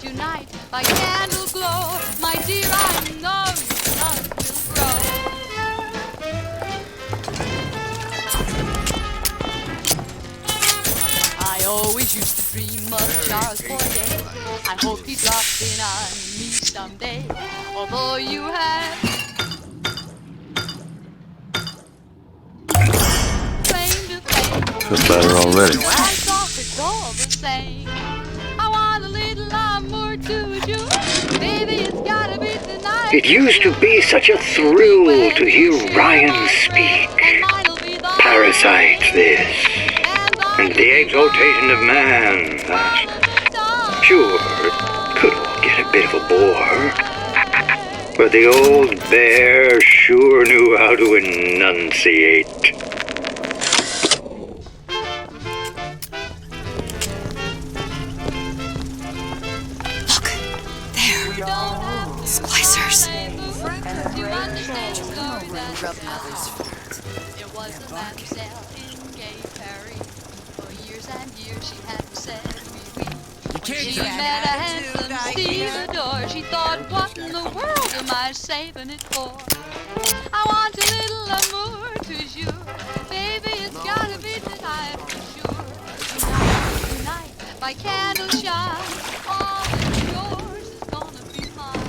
Speaker 19: tonight, by candle glow. My dear, I know your love will grow. I always used to dream of Charles Boyer. I hope he drops in on me someday. Although you have
Speaker 1: Feel better already.
Speaker 19: I thought it's all the same. I want a little more to you. Baby, it's gotta be tonight.
Speaker 10: It used to be such a thrill to hear Ryan speak. Parasites, this. And the exaltation of man, that. Sure, it could all get a bit of a bore. But the old bear sure knew how to enunciate.
Speaker 2: Splicers.
Speaker 19: There was a mademoiselle in gay Paris. For years and years she had said, oui, oui. She met a handsome stevedore. She thought, what in the world am I saving it for? I want a little amour toujours. Baby, it's gotta be tonight for sure. Tonight, by candle shine, all that's yours is gonna be mine.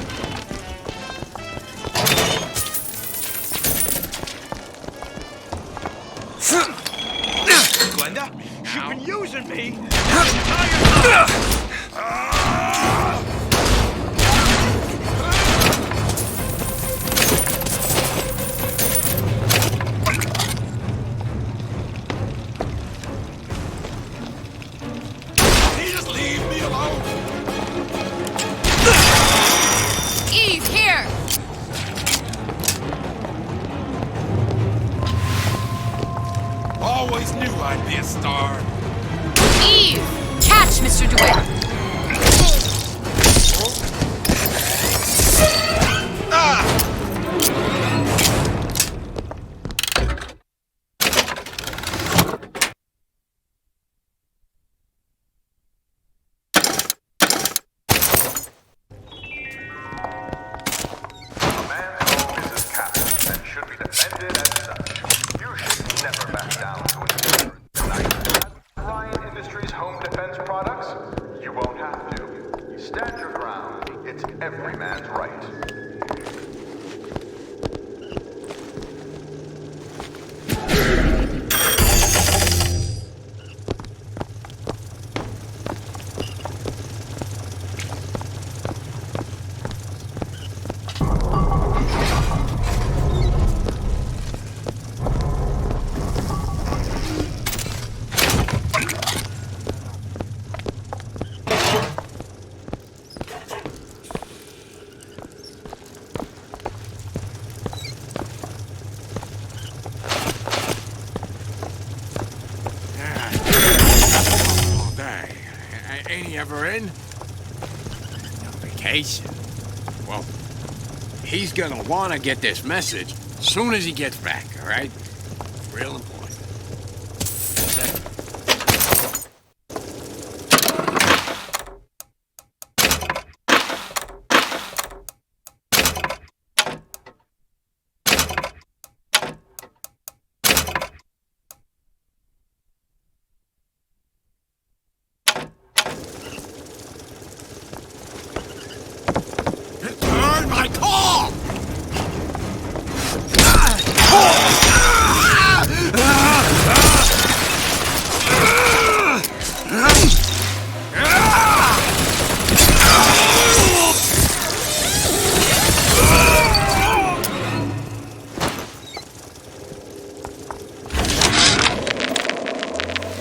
Speaker 8: Glenda, you've been using me.
Speaker 14: Just leave me alone.
Speaker 19: Eve, here!
Speaker 14: Always knew I'd be a star.
Speaker 19: Eve! Catch, Mr. DeWitt!
Speaker 12: Ain't he ever in? No vacation. Well, he's gonna want to get this message as soon as he gets back, all right? Real important. Second.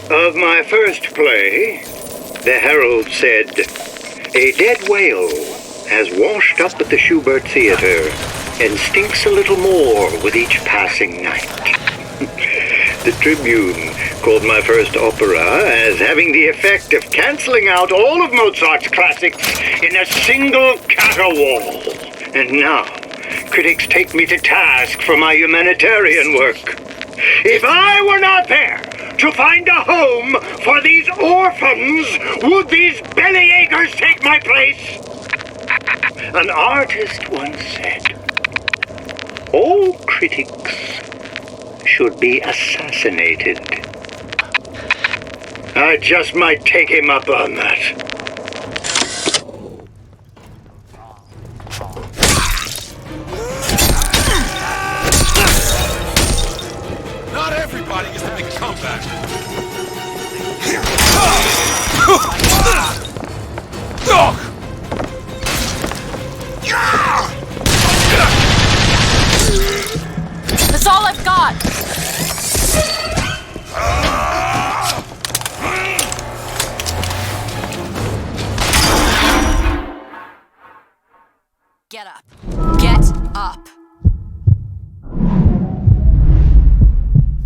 Speaker 10: Of my first play, the Herald said, "A dead whale has washed up at the Schubert Theater and stinks a little more with each passing night." The Tribune called my first opera as having the effect of canceling out all of Mozart's classics in a single caterwaul. And now, critics take me to task for my humanitarian work. If I were not there to find a home for these orphans, would these bellyachers take my place? An artist once said, "All critics should be assassinated." I just might take him up on that.
Speaker 14: Not everybody gets to make a comeback.
Speaker 19: That's all I've got!
Speaker 7: Get up. Get up.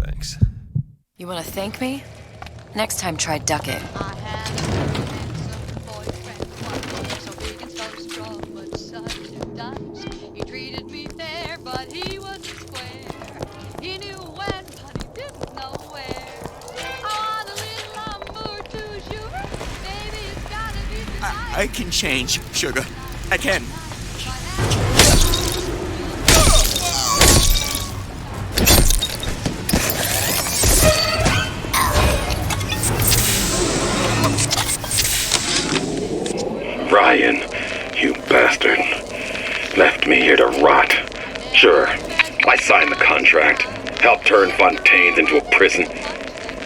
Speaker 22: Thanks.
Speaker 2: You want to thank me? Next time, try duck it.
Speaker 19: I had a handsome boyfriend, so big and so strong, but such a dunce. He treated me fair, but he wasn't square. He knew when, but he didn't know where. I want a little amour toujours. Baby, it's gotta be
Speaker 5: I can change, Sugar. I can.
Speaker 1: Ryan, you bastard. Left me here to rot. Sure, I signed the contract. Helped turn Fontaine's into a prison.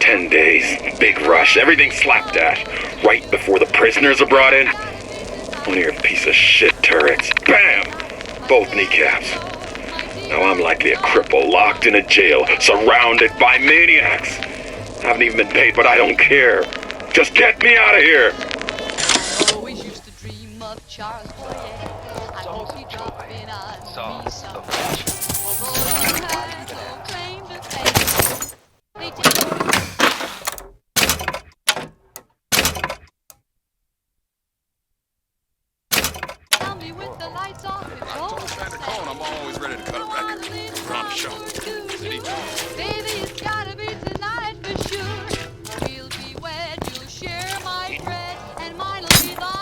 Speaker 1: 10 days, big rush, everything slapdash. Right before the prisoners are brought in. One of your piece of shit turrets. Bam! Both kneecaps. Now I'm likely a cripple locked in a jail, surrounded by maniacs. Haven't even been paid, but I don't care. Just get me out of here!
Speaker 19: Charles Boyer, I hope you drop in on me someday. Although you had no claim to fame, they tell me with the lights off, it's all the same.
Speaker 14: I'm always ready to cut a record. We're on a show.
Speaker 19: Baby, it's gotta be tonight for sure. We'll be wed, you'll share my bread, and mine'll be thine.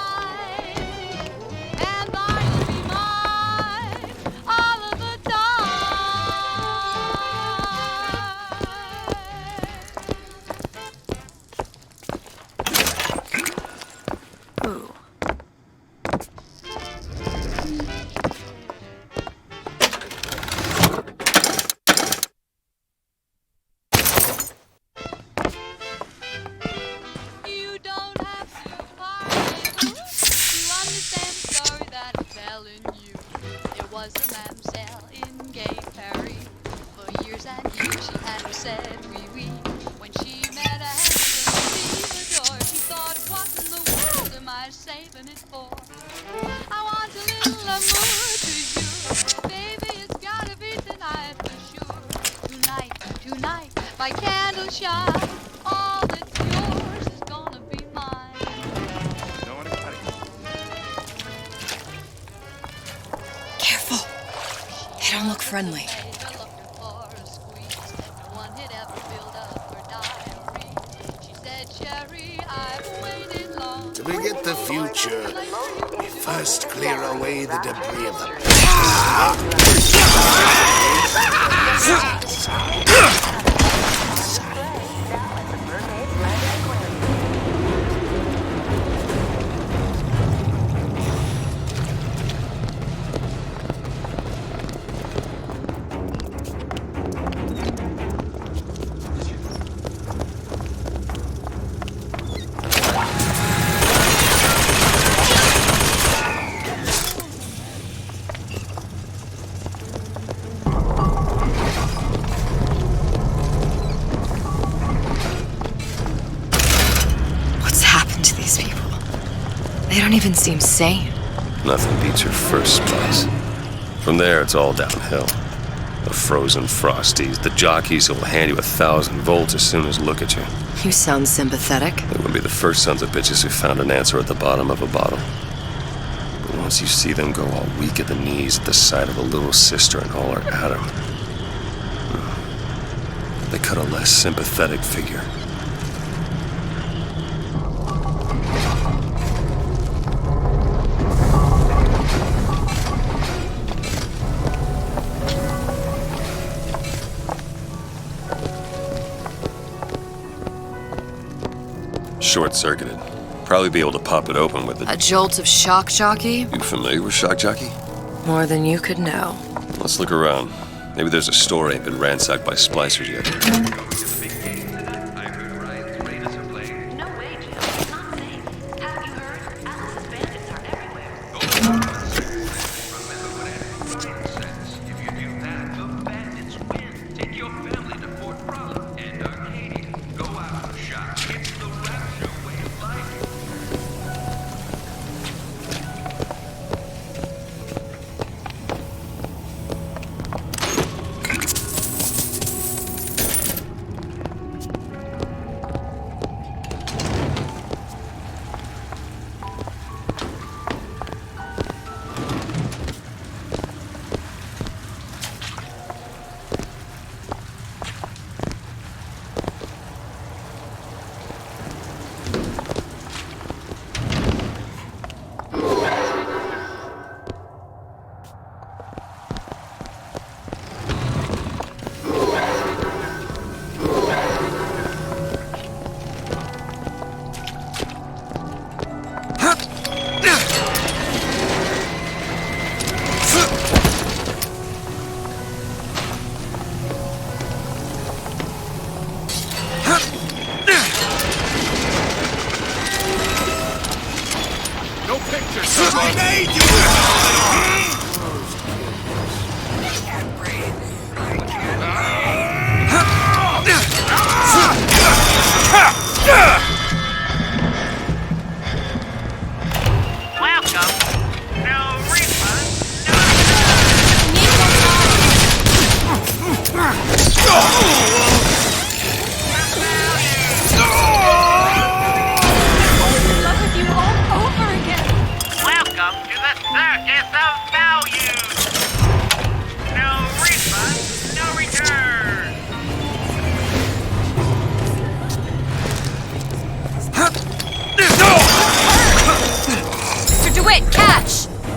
Speaker 19: Was a mamselle in gay Paris. For years and years she had said oui. When she met a handsome stevedore, she thought, what in the world am I saving it for? I want a little amour to you. Baby, it's gotta be tonight for sure. Tonight, by candle shine, all that's yours is gonna be mine.
Speaker 5: Know anybody?
Speaker 2: Careful. They don't look friendly.
Speaker 15: To forget the future, we first clear away the debris of the past.
Speaker 2: They don't even seem sane.
Speaker 1: Nothing beats your first splice. From there, it's all downhill. The frozen frosties, the jockeys who will hand you 1,000 volts as soon as look at you.
Speaker 2: You sound sympathetic.
Speaker 1: They wouldn't be the first sons of bitches who found an answer at the bottom of a bottle. But once you see them go all weak at the knees at the sight of a little sister and all her Adam, they cut a less sympathetic figure. Short-circuited. Probably be able to pop it open with
Speaker 2: a jolt of shock jockey?
Speaker 1: You familiar with shock jockey?
Speaker 2: More than you could know.
Speaker 1: Let's look around. Maybe there's a store ain't been ransacked by splicers yet.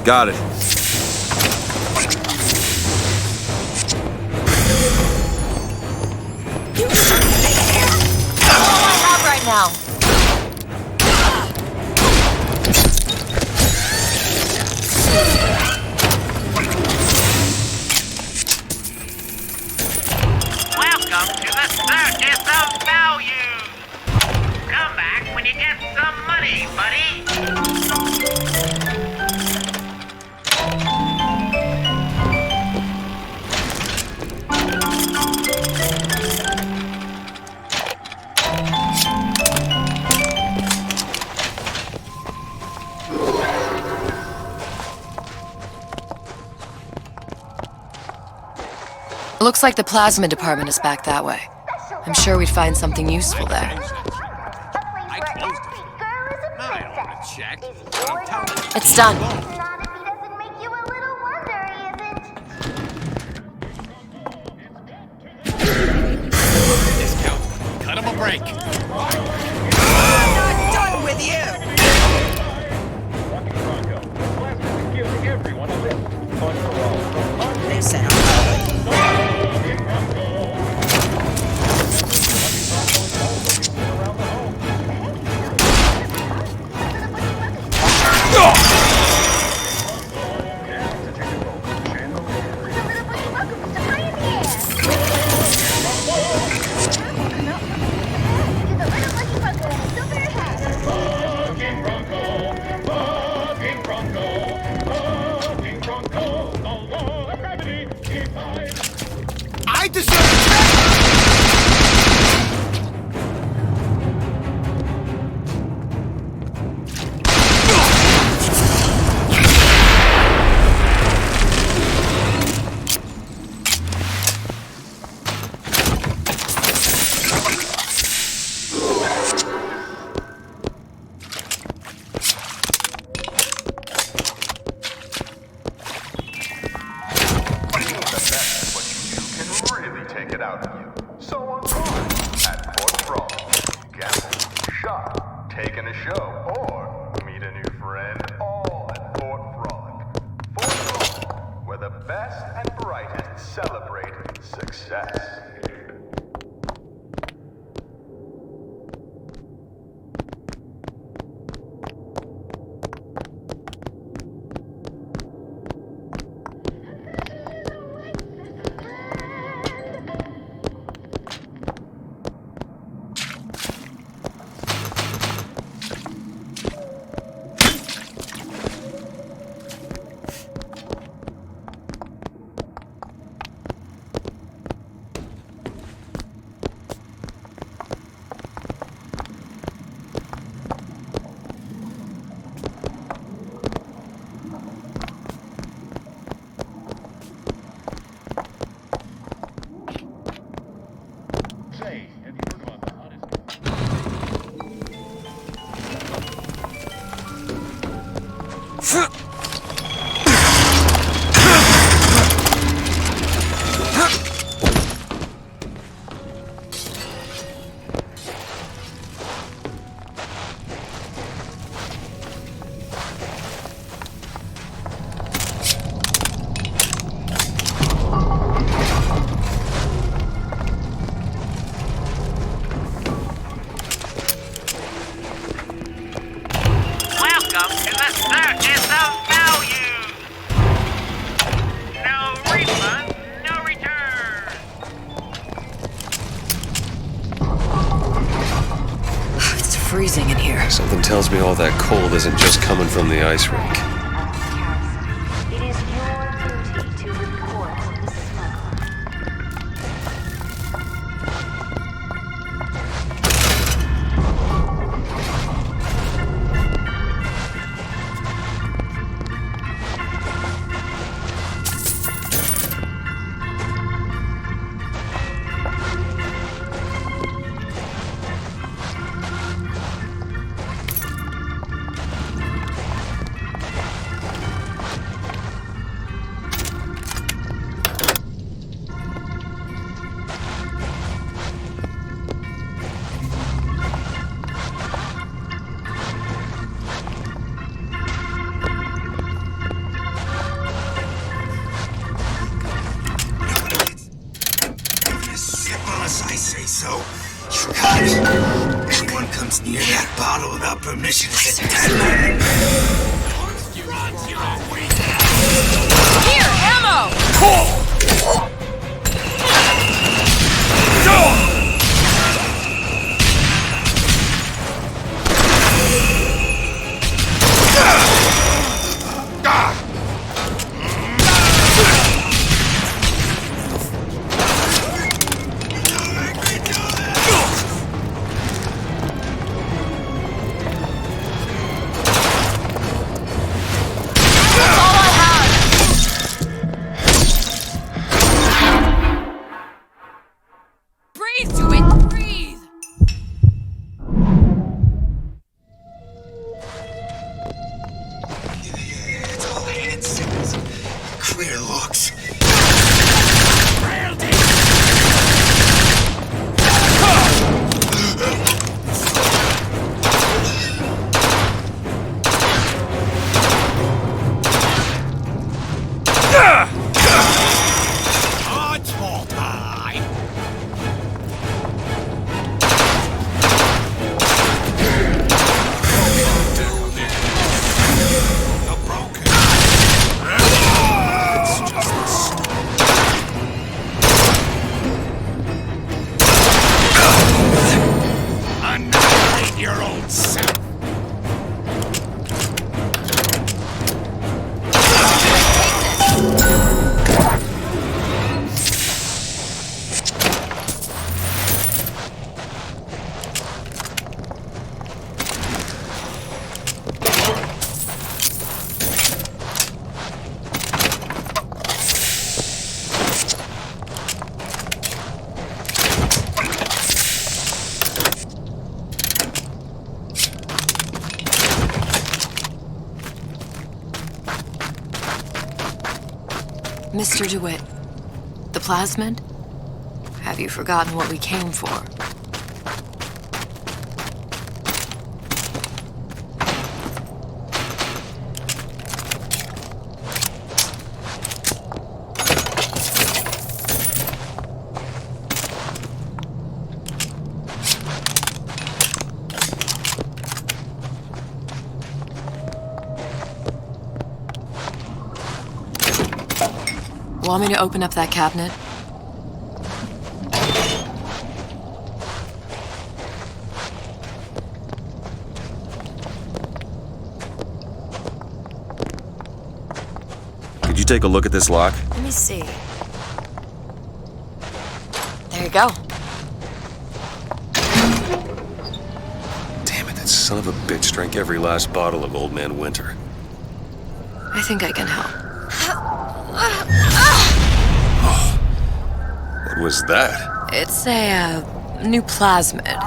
Speaker 21: Got it.
Speaker 2: Right now.
Speaker 4: Welcome to the circus of value. Come back when you get some money, buddy.
Speaker 2: Looks like the plasma department is back that way. I'm sure we'd find something useful there.
Speaker 12: I closed it. I don't want to check. But I'm telling you.
Speaker 2: It's done.
Speaker 12: Discount. Cut him a break.
Speaker 7: I'm not done with you! They sound good.
Speaker 13: I deserve to
Speaker 17: take it out of you. So on board at Fort Frog. Gamble, shop, take in a show, or meet a new friend, all at Fort Frog. Fort Frog, where the best and brightest celebrate success.
Speaker 2: Freezing in here.
Speaker 22: Something tells me all that cold isn't just coming from the ice rink.
Speaker 16: It is your duty to report the smuggler.
Speaker 13: Yes, I say so. You got it. Anyone comes near that bottle without permission is a dead man.
Speaker 7: Here, ammo! Breathe to it! Breathe!
Speaker 13: Yeah, it's all hand signals. Clear looks.
Speaker 5: Dodgeball time! Annihilate your old self!
Speaker 2: Mr. DeWitt, the plasmid? Have you forgotten what we came for? Want me to open up that cabinet?
Speaker 22: Could you take a look at this lock?
Speaker 2: Let me see. There you go.
Speaker 22: Damn it, that son of a bitch drank every last bottle of Old Man Winter.
Speaker 2: I think I can help.
Speaker 22: What was that?
Speaker 2: It's a new plasmid.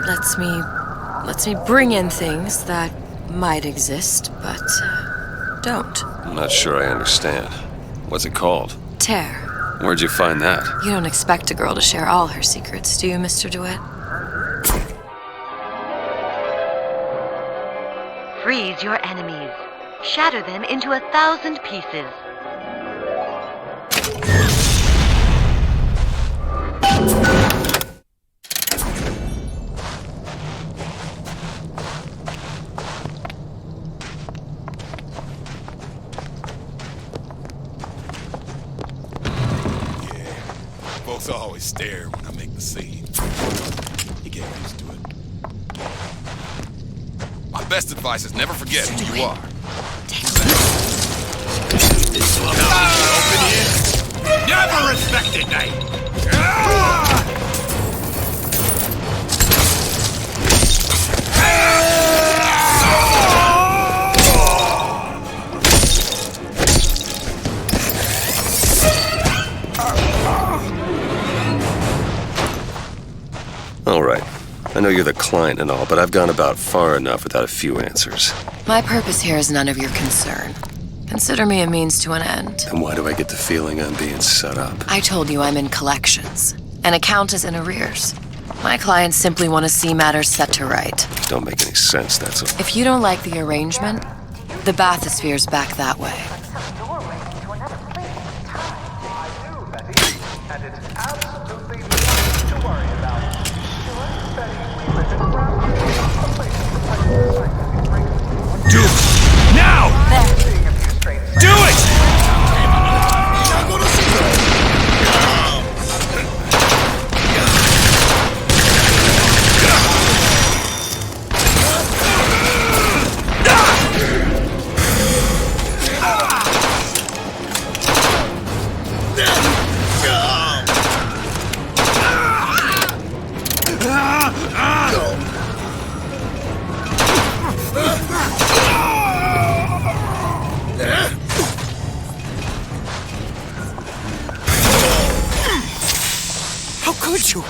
Speaker 2: Lets me bring in things that might exist, but don't.
Speaker 22: I'm not sure I understand. What's it called?
Speaker 2: Tear.
Speaker 22: Where'd you find that?
Speaker 2: You don't expect a girl to share all her secrets, do you, Mr. DeWitt?
Speaker 16: Freeze your enemies. Shatter them into 1,000 pieces.
Speaker 14: Folks always stare when I make the scene. You get used to it. My best advice is never forget who you are.
Speaker 5: Never respected name!
Speaker 22: All right. I know you're the client and all, but I've gone about far enough without a few answers.
Speaker 2: My purpose here is none of your concern. Consider me a means to an end.
Speaker 22: And why do I get the feeling I'm being set up?
Speaker 2: I told you I'm in collections. An account is in arrears. My clients simply want to see matters set to right.
Speaker 22: Don't make any sense, that's all.
Speaker 2: If you don't like the arrangement, the bathysphere's back that way.
Speaker 5: How could you?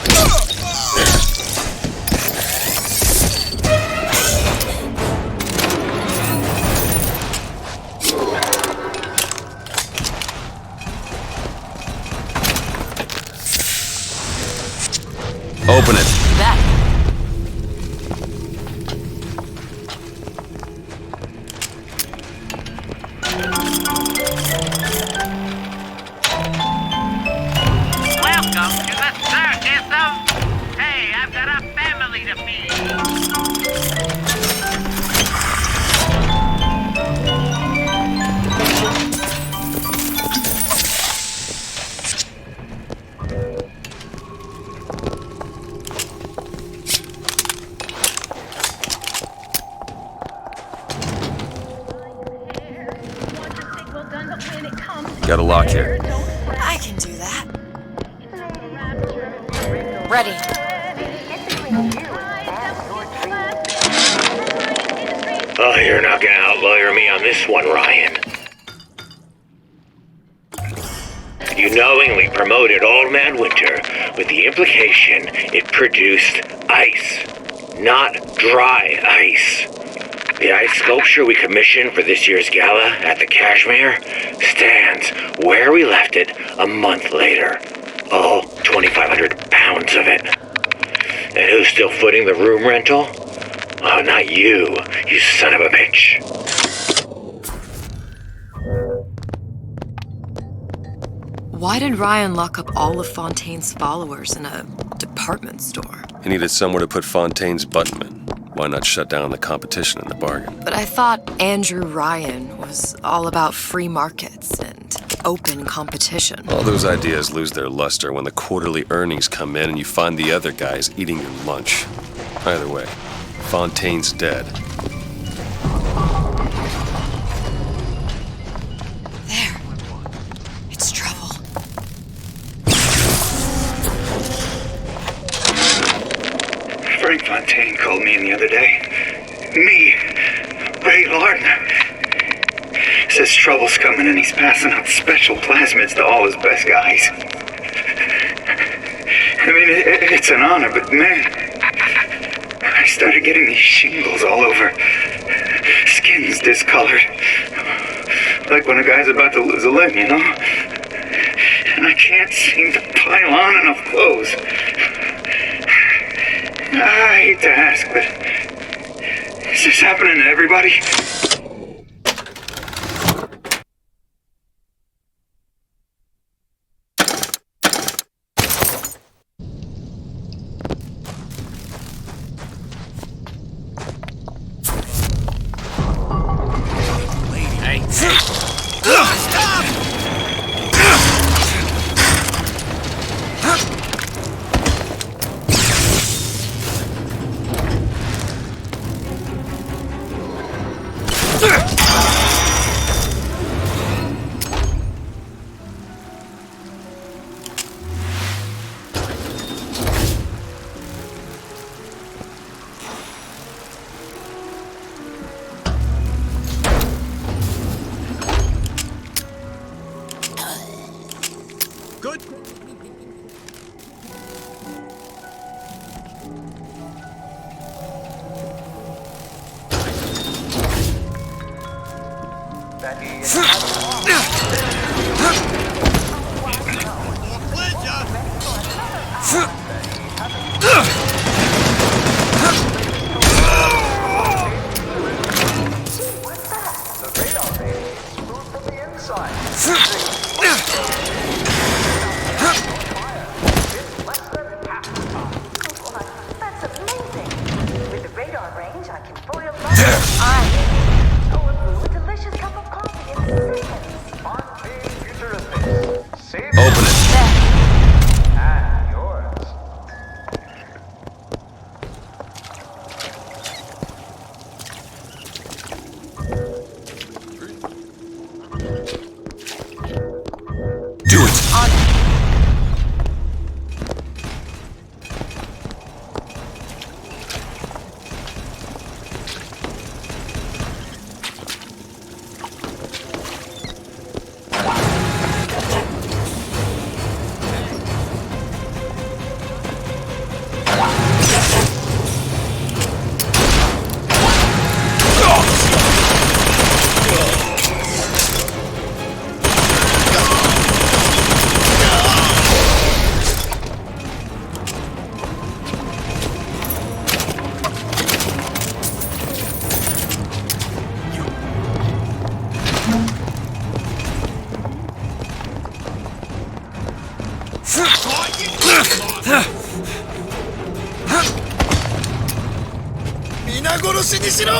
Speaker 22: Open it.
Speaker 2: That.
Speaker 4: Welcome to the circus of... Hey, I've got a family to feed.
Speaker 22: Got a lock here.
Speaker 2: I can do that. Ready.
Speaker 10: Oh, you're not gonna outlawyer me on this one, Ryan. You knowingly promoted Old Man Winter with the implication it produced ice, not dry ice. The ice sculpture we commissioned for this year's gala at the Kashmir stands where we left it a month later. All 2,500 pounds of it. And who's still footing the room rental? Oh, not you, you son of a bitch.
Speaker 2: Why did Ryan lock up all of Fontaine's followers in a department store?
Speaker 22: He needed somewhere to put Fontaine's buttonmen. Why not shut down the competition in the bargain?
Speaker 2: But I thought Andrew Ryan was all about free markets and open competition.
Speaker 22: All those ideas lose their luster when the quarterly earnings come in and you find the other guys eating your lunch. Either way, Fontaine's dead.
Speaker 2: There. It's trouble.
Speaker 10: Frank Fontaine called me in the other day. Me, Ray Lardner. Says trouble's coming and he's passing out special plasmids to all his best guys. I mean, it's an honor, but man, I started getting these shingles all over. Skin's discolored. Like when a guy's about to lose a limb, you know? And I can't seem to pile on enough clothes. I hate to ask, but is this happening to everybody?
Speaker 5: 殺しにしろ。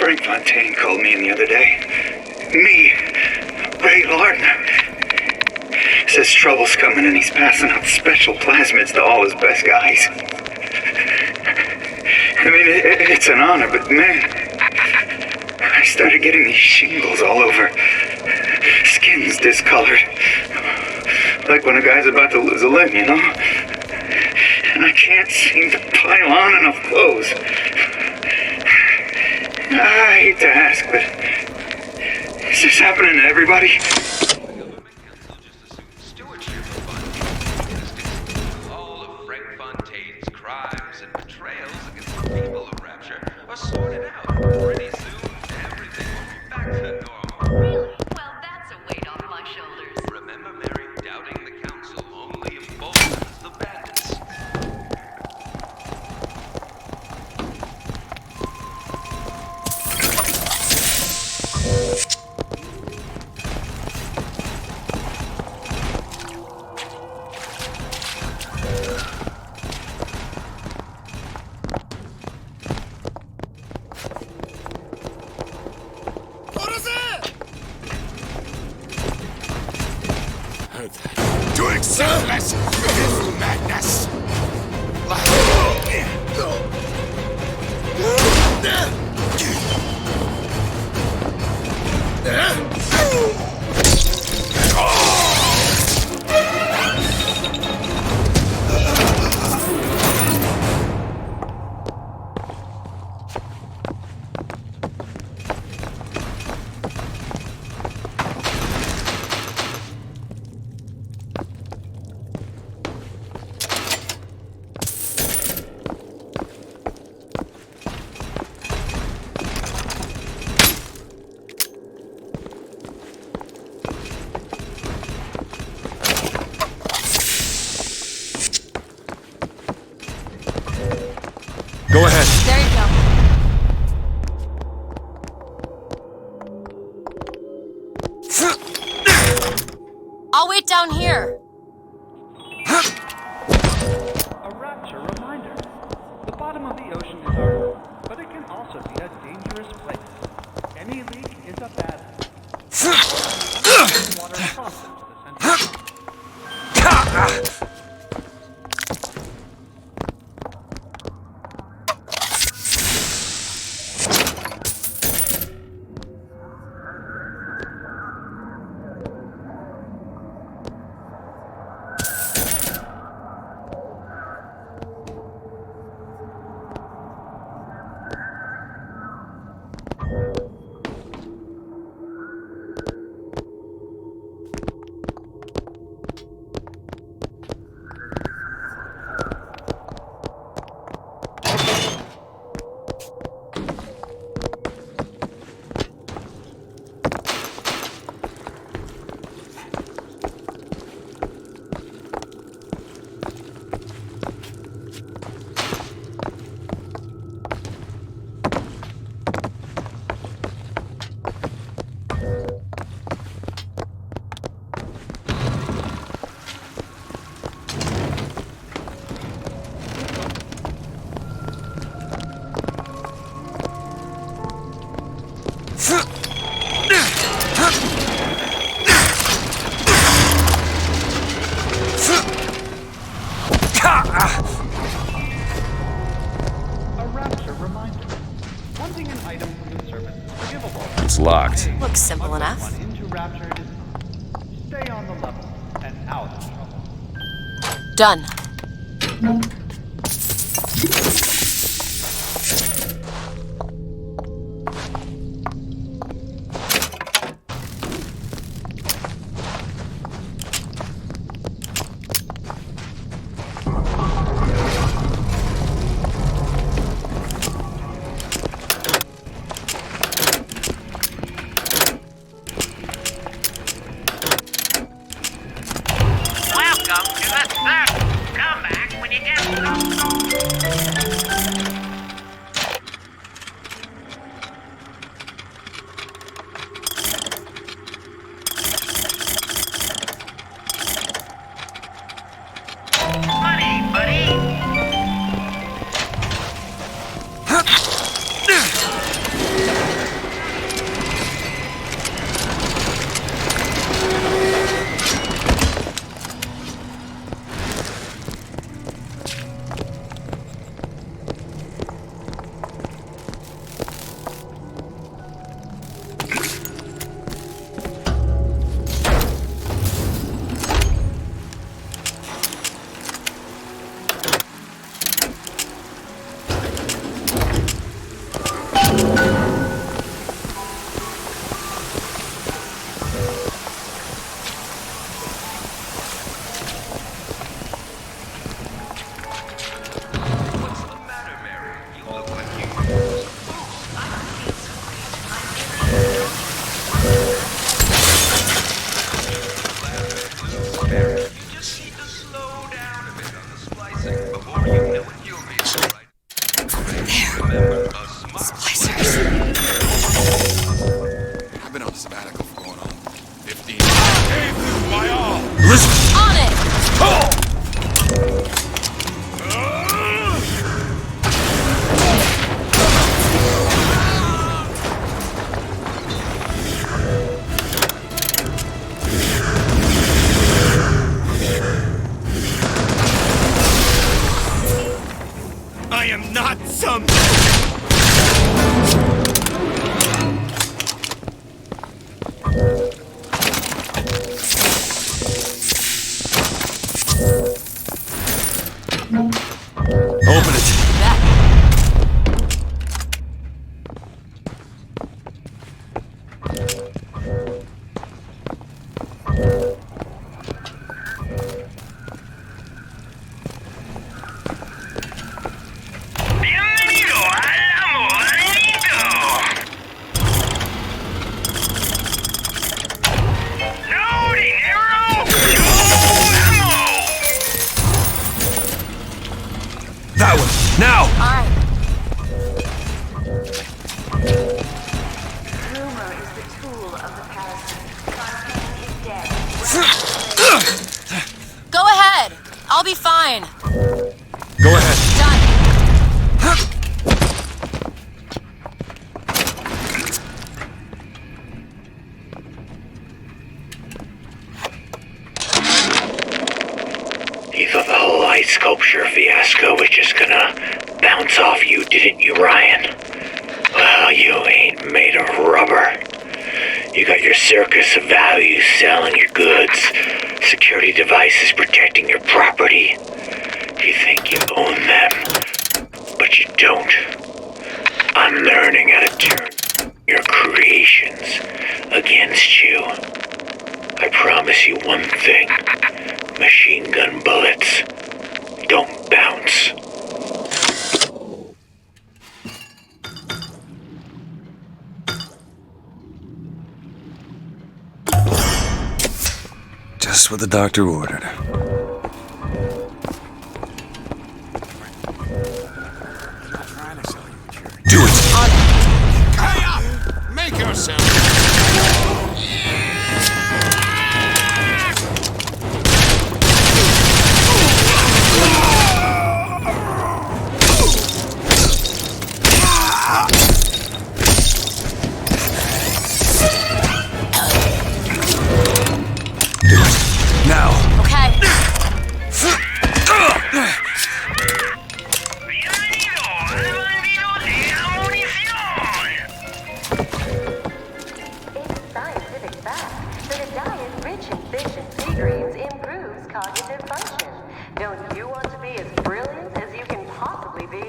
Speaker 10: Frank Fontaine called me in the other day. Me, Ray Lardner. Says trouble's coming and he's passing out special plasmids to all his best guys. I mean, it's an honor, but man, I started getting these shingles all over. Skin's discolored. Like when a guy's about to lose a limb, you know? And I can't seem to pile on enough clothes. I hate to ask, but is this happening to everybody?
Speaker 18: All of Frank Fontaine's crimes and betrayals against the people of Rapture are sorted out. Pretty soon, everything will be back to normal.
Speaker 16: Really? Well, that's a weight off my shoulders.
Speaker 18: Remember, Mary, doubting the council only emboldens the bandits.
Speaker 5: To accept less is madness.
Speaker 22: Go ahead.
Speaker 19: There you go. I'll wait down here.
Speaker 20: A Rapture reminder. The bottom of the ocean is our home, but it can also be a dangerous place. Any leak is a bad thing. Water crosses the center. A rapture reminder. Wanting an item from the service is forgivable.
Speaker 22: It's locked.
Speaker 2: Looks simple enough.
Speaker 20: One into rapture is stay on the level and out of trouble.
Speaker 2: Done.
Speaker 4: Welcome to the circus. Come back when you get money, buddy.
Speaker 14: I've been on a sabbatical for going on 15 years. Gave this my all.
Speaker 22: Elizabeth!
Speaker 2: On it!
Speaker 8: I am not some...
Speaker 22: Open it.
Speaker 4: Bienvenido al amorito. No dinero, no ammo.
Speaker 22: That one. Now!
Speaker 2: Alright.
Speaker 16: Rumor is the tool of the parasite. Fontaine is dead.
Speaker 2: Go ahead. I'll be fine.
Speaker 22: Go ahead.
Speaker 2: Done.
Speaker 10: You thought the whole ice sculpture fiasco was just gonna bounce off you, didn't you, Ryan? Well, you ain't made of rubber. You got your circus of values selling your goods, security devices protecting your property. You think you own them, but you don't. I'm learning how to turn your creations against you. I promise you one thing. Machine gun bullets don't bounce.
Speaker 22: Just what the doctor ordered. Do it!
Speaker 12: Hurry up! Make yourself.
Speaker 16: that a diet rich in fish and sea greens improves cognitive function. Don't you want to be as brilliant as you can possibly be?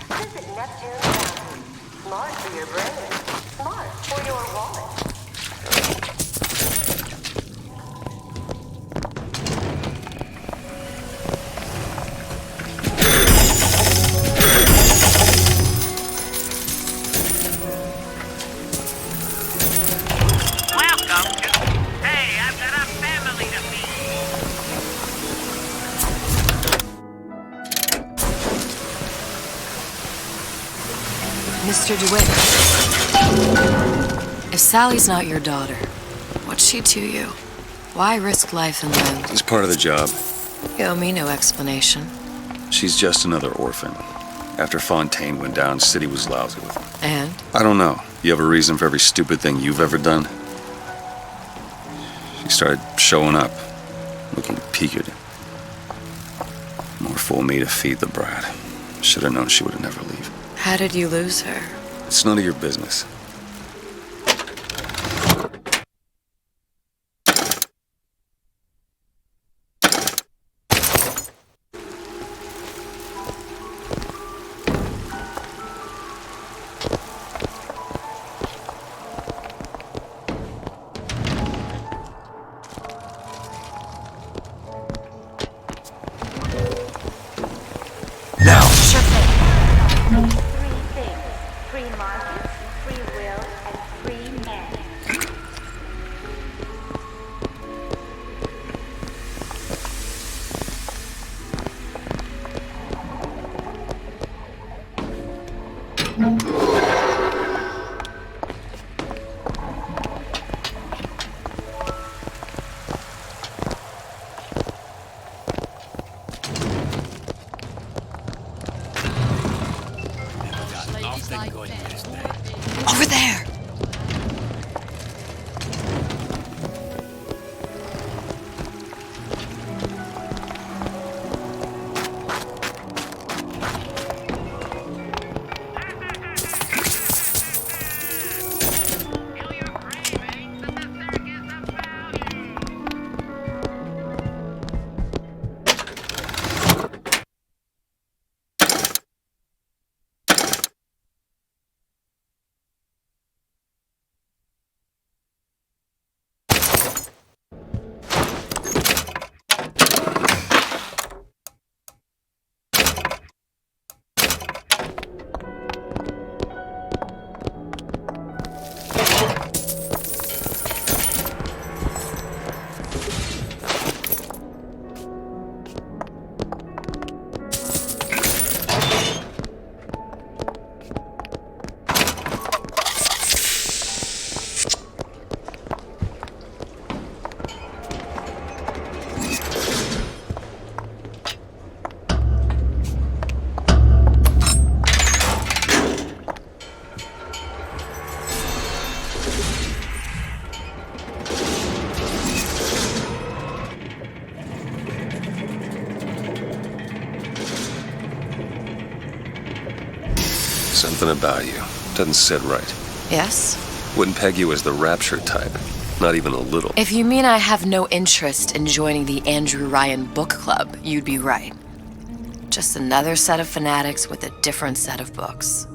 Speaker 16: Visit Neptune's Bounty. Smart for your brain, smart for your wallet.
Speaker 2: Mr. DeWitt, if Sally's not your daughter, what's she to you? Why risk life and limb?
Speaker 22: It's part of the job.
Speaker 2: You owe me no explanation.
Speaker 22: She's just another orphan. After Fontaine went down, City was lousy with him.
Speaker 2: And?
Speaker 22: I don't know. You have a reason for every stupid thing you've ever done? She started showing up, looking peaked. More fool me to feed the brat. Should have known she would never leave.
Speaker 2: How did you lose her?
Speaker 22: It's none of your business.
Speaker 2: Over there!
Speaker 22: Something about you doesn't sit right.
Speaker 2: Yes?
Speaker 22: Wouldn't peg you as the rapture type. Not even a little.
Speaker 2: If you mean I have no interest in joining the Andrew Ryan book club, you'd be right. Just another set of fanatics with a different set of books.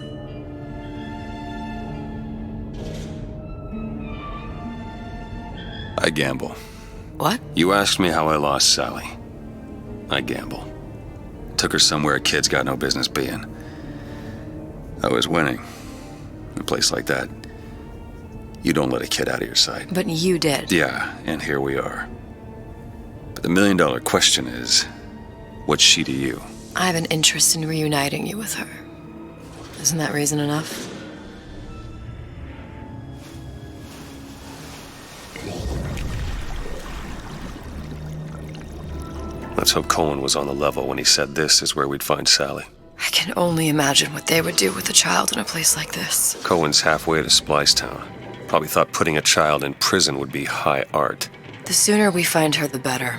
Speaker 22: I gamble.
Speaker 2: What?
Speaker 22: You asked me how I lost Sally. I gamble. Took her somewhere a kid's got no business being. I was winning. In a place like that, you don't let a kid out of your sight.
Speaker 2: But you did.
Speaker 22: Yeah, and here we are. But the million-dollar question is, what's she to you?
Speaker 2: I have an interest in reuniting you with her. Isn't that reason enough?
Speaker 22: Let's hope Cohen was on the level when he said this is where we'd find Sally.
Speaker 2: I can only imagine what they would do with a child in a place like this.
Speaker 22: Cohen's halfway to Splicetown. Probably thought putting a child in prison would be high art.
Speaker 2: The sooner we find her, the better.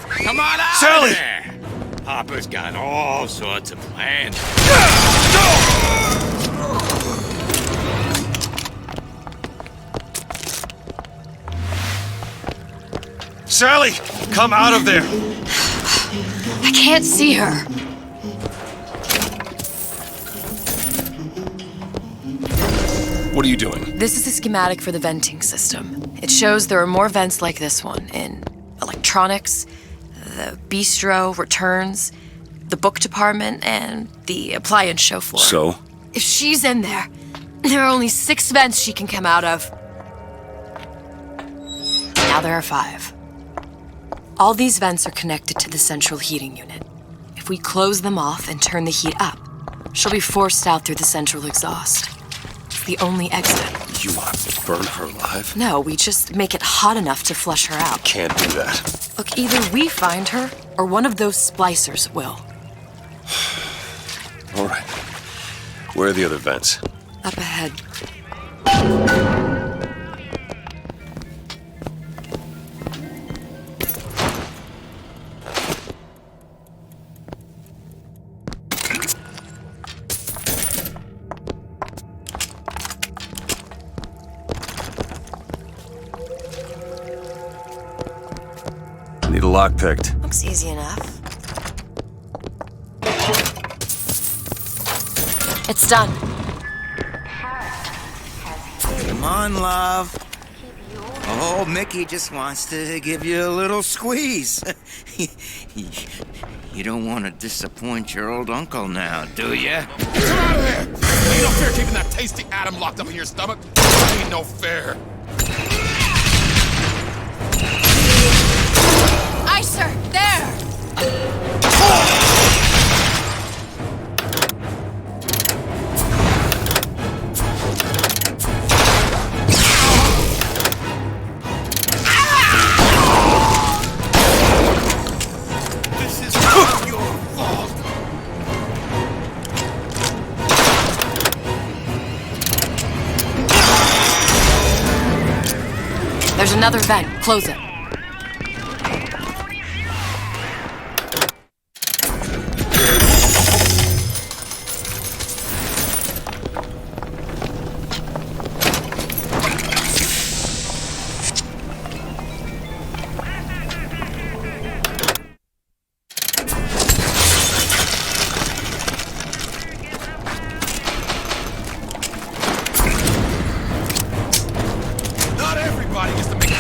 Speaker 12: Come on out
Speaker 8: Sally!
Speaker 12: of there! Hopper's got all sorts of plans.
Speaker 21: Sally, come out of there.
Speaker 2: I can't see her.
Speaker 21: What are you doing?
Speaker 2: This is a schematic for the venting system. It shows there are more vents like this one in electronics, the bistro, returns, the book department, and the appliance show floor.
Speaker 21: So?
Speaker 2: If she's in there, there are only 6 vents she can come out of. Now there are 5. All these vents are connected to the central heating unit. If we close them off and turn the heat up, she'll be forced out through the central exhaust. It's the only exit.
Speaker 21: You want to burn her alive?
Speaker 2: No, we just make it hot enough to flush her out.
Speaker 21: Can't do that.
Speaker 2: Look, either we find her, or one of those splicers will.
Speaker 21: All right. Where are the other vents?
Speaker 2: Up ahead.
Speaker 21: Need a lock picked.
Speaker 2: Looks easy enough. It's done.
Speaker 8: Come on, love. Oh, Mickey just wants to give you a little squeeze. You don't want to disappoint your old uncle now, do you?
Speaker 14: Get out of there! Ain't no fair keeping that tasty atom locked up in your stomach. Ain't no fair.
Speaker 2: Icer, there!
Speaker 8: This is not your fault.
Speaker 2: There's another vent. Close it.
Speaker 14: Not everybody gets to make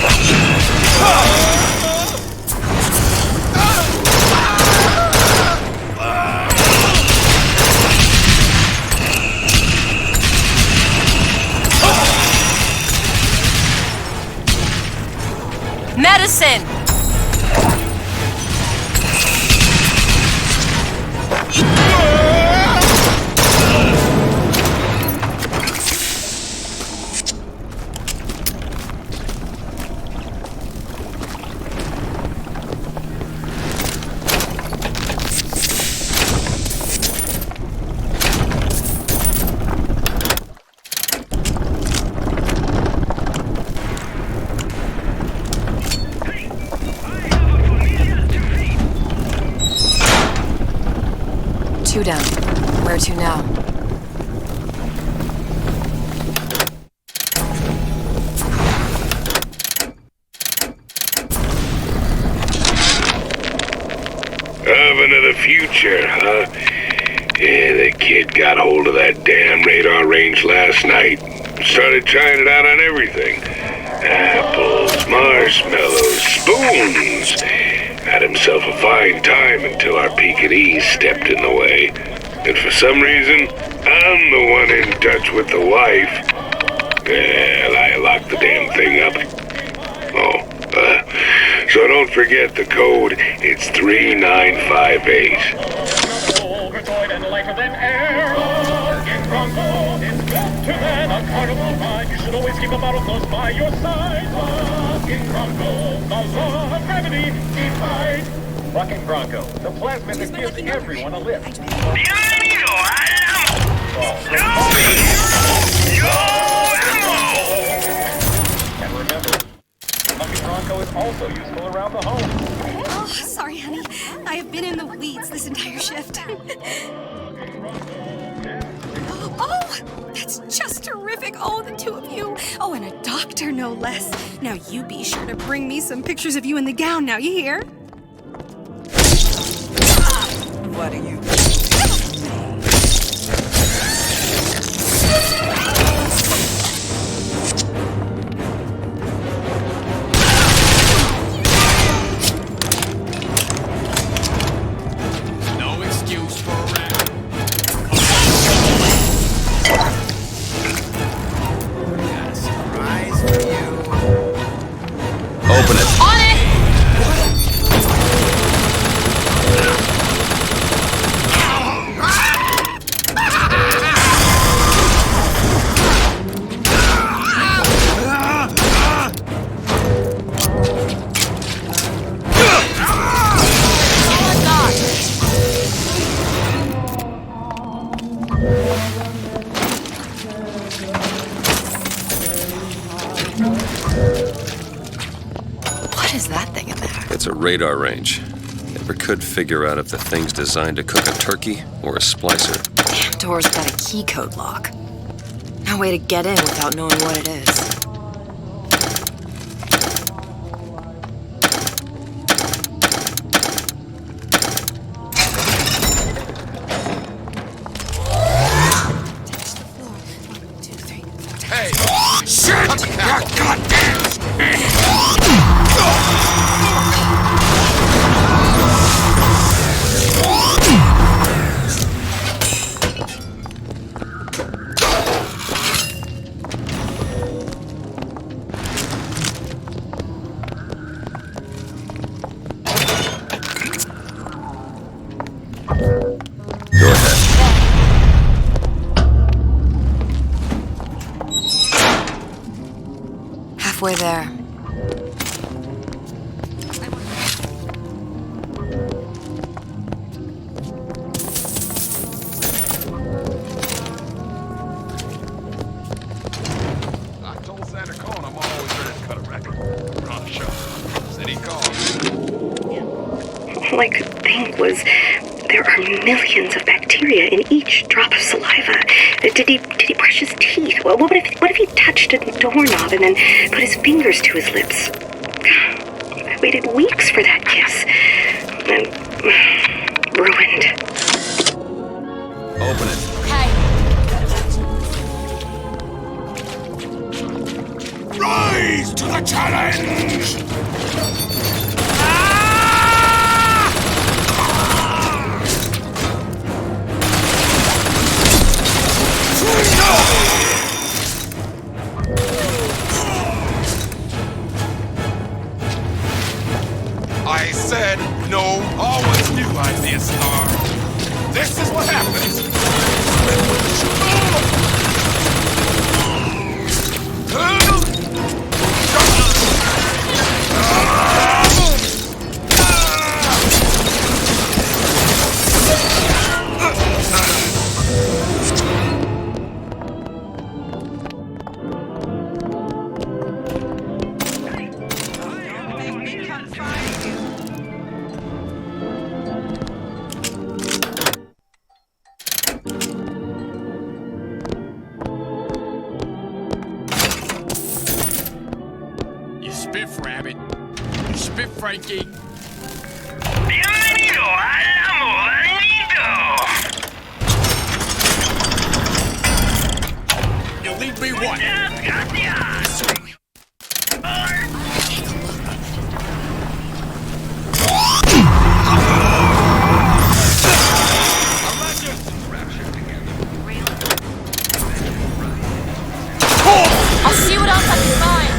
Speaker 2: Medicine! Two down. Where to now?
Speaker 1: Oven of the future, huh? Yeah, the kid got hold of that damn radar range last night. Started trying it out on everything. Apples, marshmallows, spoons. Had himself a fine time until our Pekingese stepped in the way. And for some reason, I'm the one in touch with the wife. Well, I locked the damn thing up. So don't forget the code. It's 3958.
Speaker 9: And lighter than air. In Bronco, it's good to man a carnival ride. You should always keep a bottle close by your side. Rocking Bronco, the law of gravity defied. Rocking Bronco, the plasma that gives everyone a lift. And remember, Rocking Bronco is also useful around the home.
Speaker 3: Oh, sorry, honey. I have been in the weeds this entire shift. Oh, That's just terrific. Oh, the two of you. Oh, and a doctor, no less. Now, you be sure to bring me some pictures of you in the gown now, you hear?
Speaker 7: What are you
Speaker 12: No excuse for a rat.
Speaker 5: Got a surprise for you.
Speaker 22: Open it.
Speaker 19: On it!
Speaker 2: What is that thing in there?
Speaker 22: It's a radar range. Never could figure out if the thing's designed to cook a turkey or a splicer.
Speaker 2: Damn door's got a key code lock. No way to get in without knowing what it is.
Speaker 14: Hey! Shit! Goddamn!
Speaker 22: Go ahead.
Speaker 2: Halfway there.
Speaker 14: I told Santa Con I'm always ready to cut a record. Rough shot. City call.
Speaker 3: All I could think was there are millions of bacteria in each drop of saliva. Did he brush his teeth? Well, what if he touched a doorknob and then put his fingers to his lips? I waited weeks for that kiss. Ruined.
Speaker 22: Open it.
Speaker 14: Rise to the challenge! I said no, always knew I'd be a star. This is what happens.
Speaker 12: Spiff, Rabbit. You spiff, Frankie.
Speaker 4: Bienvenido al amor.
Speaker 12: You leave me what?
Speaker 19: I'll see what else I can find.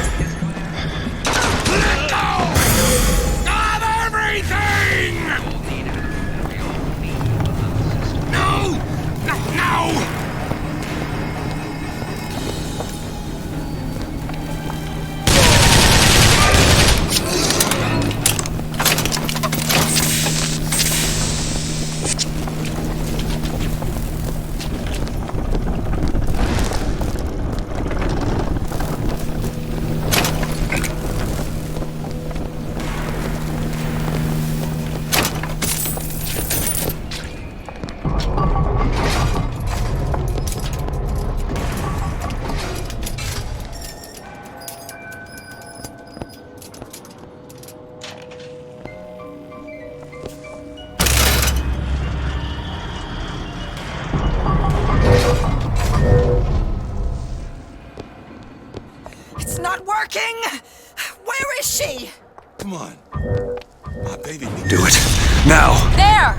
Speaker 7: It's not working! Where is she?
Speaker 5: Come on. My baby needs
Speaker 22: Do it. Now!
Speaker 7: There!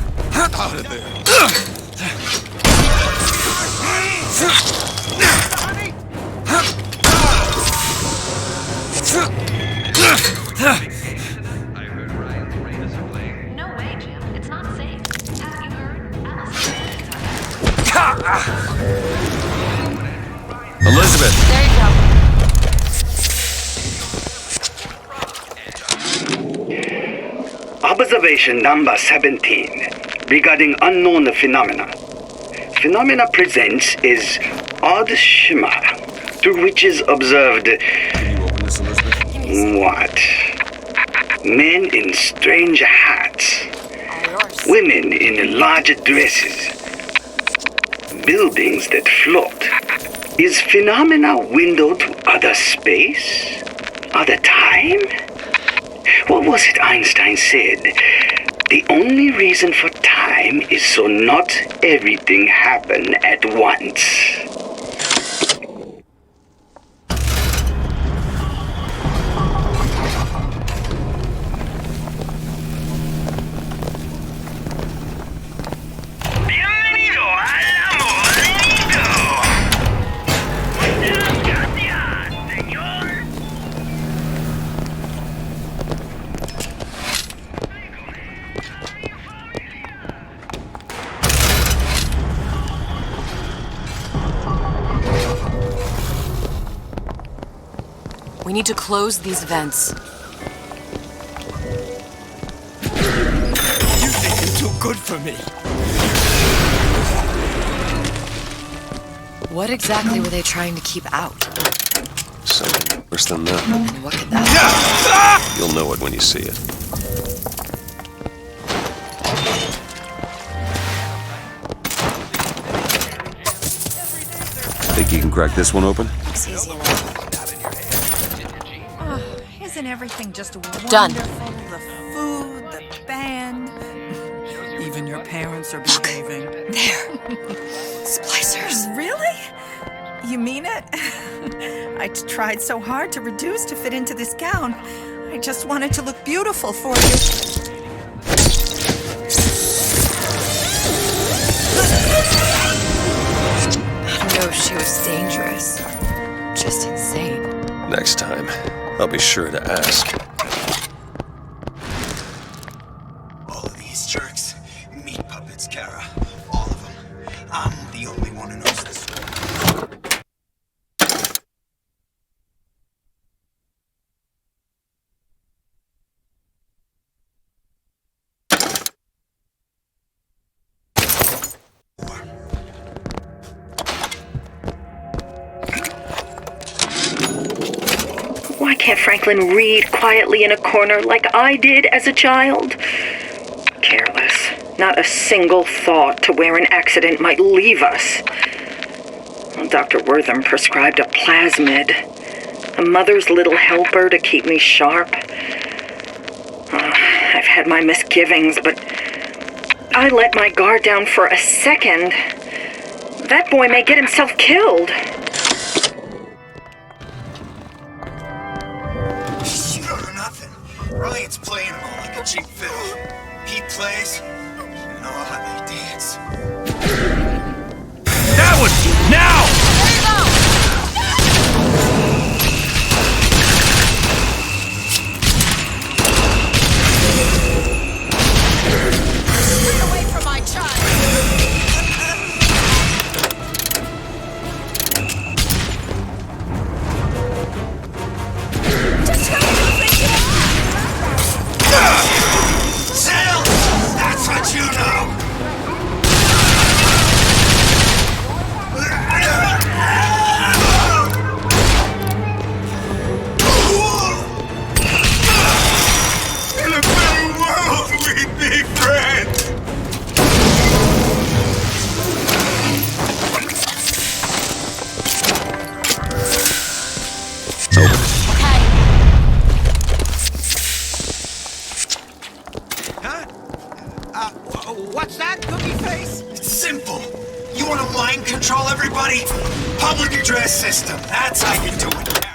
Speaker 5: out of there.
Speaker 16: No way, Jim. It's not safe. Have you heard?
Speaker 22: Elizabeth!
Speaker 16: There you go.
Speaker 10: Observation number 17 regarding unknown phenomena. Phenomena presents is odd shimmer through which is observed.
Speaker 21: Can you open this, Elizabeth?
Speaker 10: What? Men in strange hats. Women in large dresses. Buildings that float. Is phenomena window to other space? Other time? What was it Einstein said? The only reason for time is so not everything happen at once.
Speaker 2: We need to close these vents.
Speaker 5: You think you're too good for me.
Speaker 2: What exactly were they trying to keep out?
Speaker 21: Something worse than that.
Speaker 2: And what could that be?
Speaker 21: You'll know it when you see it. Think you can crack this one open?
Speaker 2: It's easy enough.
Speaker 7: Isn't everything just wonderful?
Speaker 2: Done.
Speaker 7: The food, the band. Even your parents are behaving.
Speaker 2: There. Splicers.
Speaker 7: Really? You mean it? I tried so hard to reduce to fit into this gown. I just wanted to look beautiful for you.
Speaker 2: I don't know if she was dangerous or just insane.
Speaker 21: Next time, I'll be sure to ask.
Speaker 13: All of these jerks, meat puppets, Kara. All of them. I'm the only one who knows this.
Speaker 6: Why can't Franklin read quietly in a corner like I did as a child? Careless. Not a single thought to where an accident might leave us. Dr. Wortham prescribed a plasmid. A mother's little helper to keep me sharp. I've had my misgivings, but I let my guard down for a second. That boy may get himself killed.
Speaker 13: You don't know nothing. Ryan's playing them all like a cheap fiddle. He plays, and I'll have they dance.
Speaker 5: That was now!
Speaker 7: Get away from my child!
Speaker 13: Settle! That's what you know! In a better world, we'd be friends!
Speaker 8: What's that, cookie face?
Speaker 13: It's simple. You want to mind control everybody? Public address system. That's how you do it.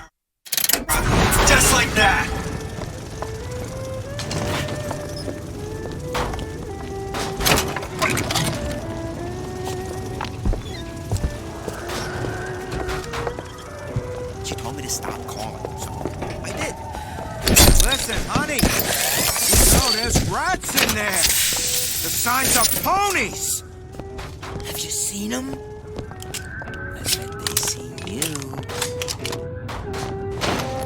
Speaker 8: calling, so I did. Listen, honey, you know there's rats in there. The signs of ponies. Have you seen them? I bet they seen you.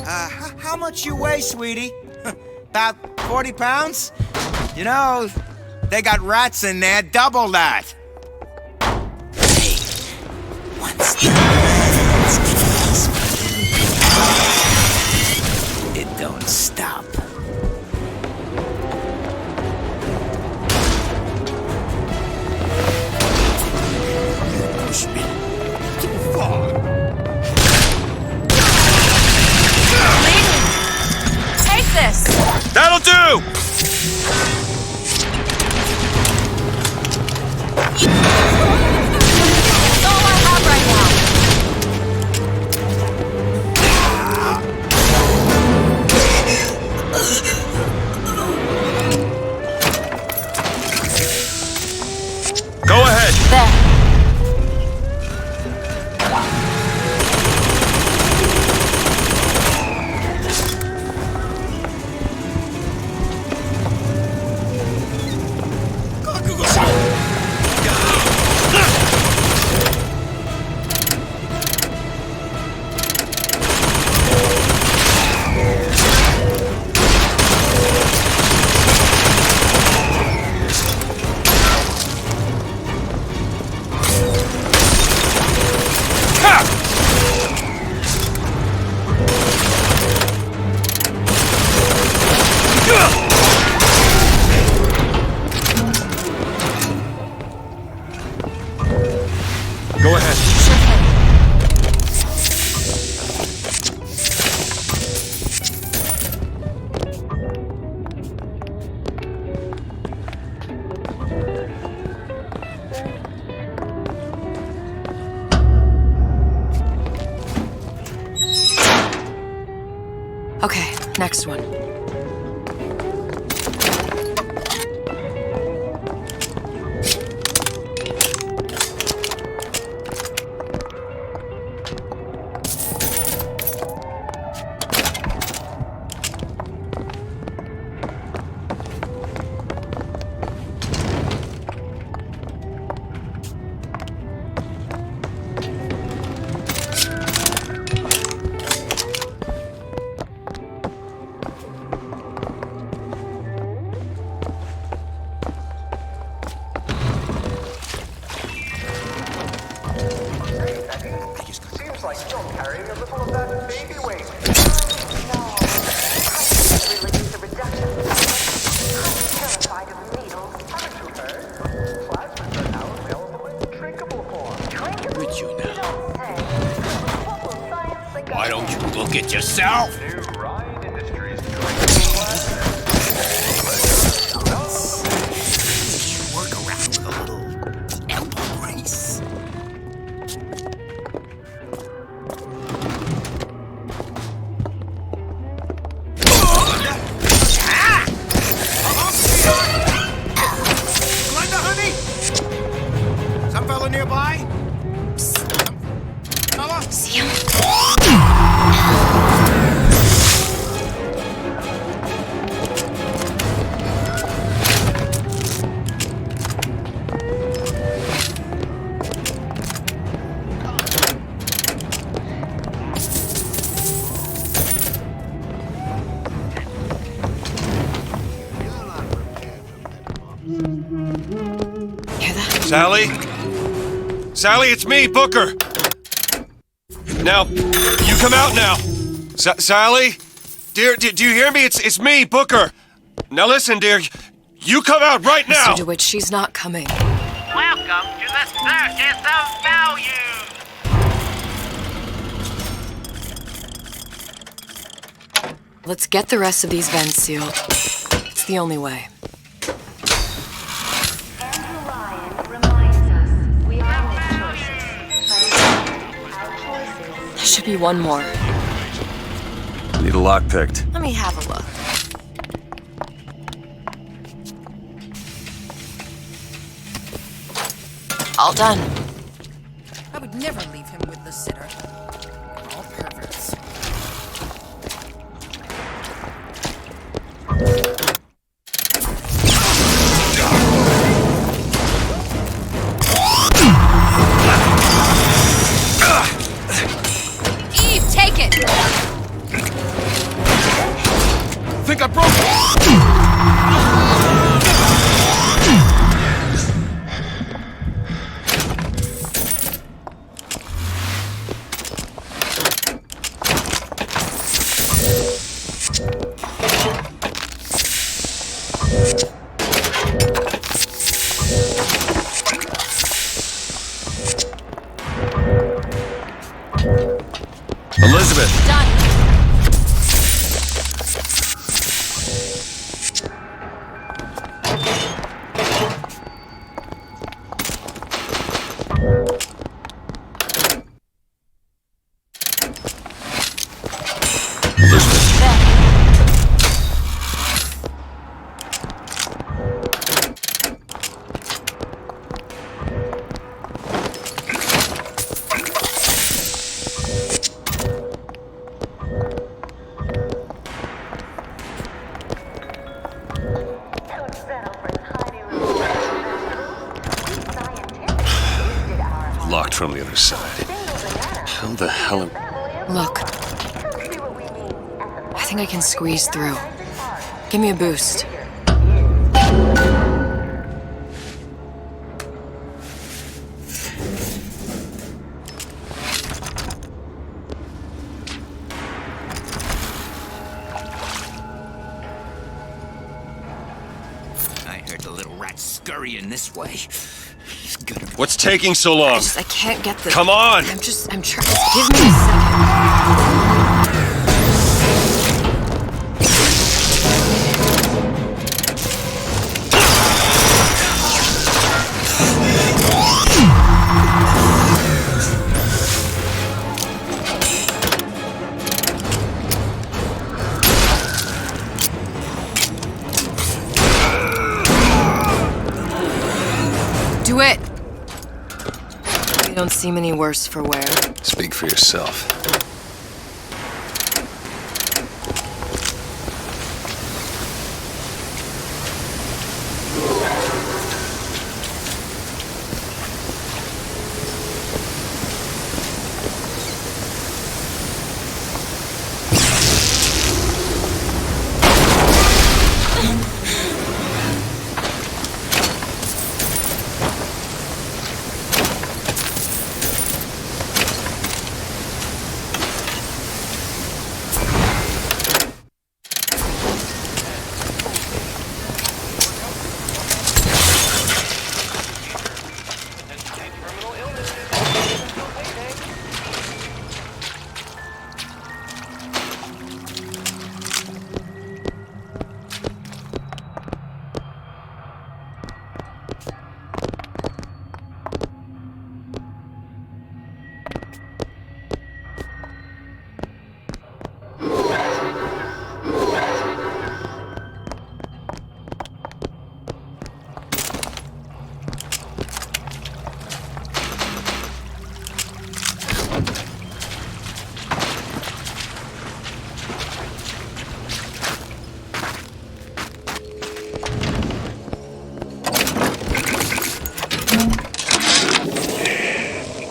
Speaker 8: How much you weigh, sweetie? About 40 pounds? You know, they got rats in there, double that. Hey, once the rats get it don't stop. Push me too far.
Speaker 2: Take this!
Speaker 14: That'll do!
Speaker 2: That's all I have right now.
Speaker 14: Go ahead.
Speaker 2: There.
Speaker 14: Go ahead.
Speaker 2: Okay, next one.
Speaker 17: Seems like you're carrying a little of that baby weight.
Speaker 16: No, I really need the reduction. I'm terrified of needles.
Speaker 17: Haven't you heard? Plasmas are now available in drinkable form.
Speaker 8: With you now.
Speaker 16: Don't say. What will science think of
Speaker 8: Why don't you look at yourself?
Speaker 17: New Ryan Industries drinkable plasma.
Speaker 8: You work around with a little elbow grease. Glenda, honey? Some fella nearby? Fella?
Speaker 2: Hear that?
Speaker 14: Sally? Sally, it's me, Booker. Now, you come out now. Sally? Dear, do you hear me? It's me, Booker. Now listen, dear. You come out right now.
Speaker 2: Mr. DeWitt, she's not coming.
Speaker 4: Welcome to the Circus of Value.
Speaker 2: Let's get the rest of these vents sealed. It's the only way.
Speaker 16: Andrew Ryan reminds us we all make choices. But our choices.
Speaker 2: There should be one more.
Speaker 22: Need a lock picked.
Speaker 2: Let me have a look. All done.
Speaker 7: I would never leave him with the sitter. All perverts.
Speaker 14: Think I broke it!
Speaker 22: Elizabeth!
Speaker 2: Done.
Speaker 22: Locked from the other side. How the hell am...
Speaker 2: Look. I think I can squeeze through. Give me a boost.
Speaker 8: I heard the little rat scurrying this way. He's gonna...
Speaker 14: What's taking so long?
Speaker 2: I can't get this.
Speaker 14: Come on!
Speaker 2: I'm trying. Give me a second. Do it! You don't seem any worse for wear.
Speaker 22: Speak for yourself.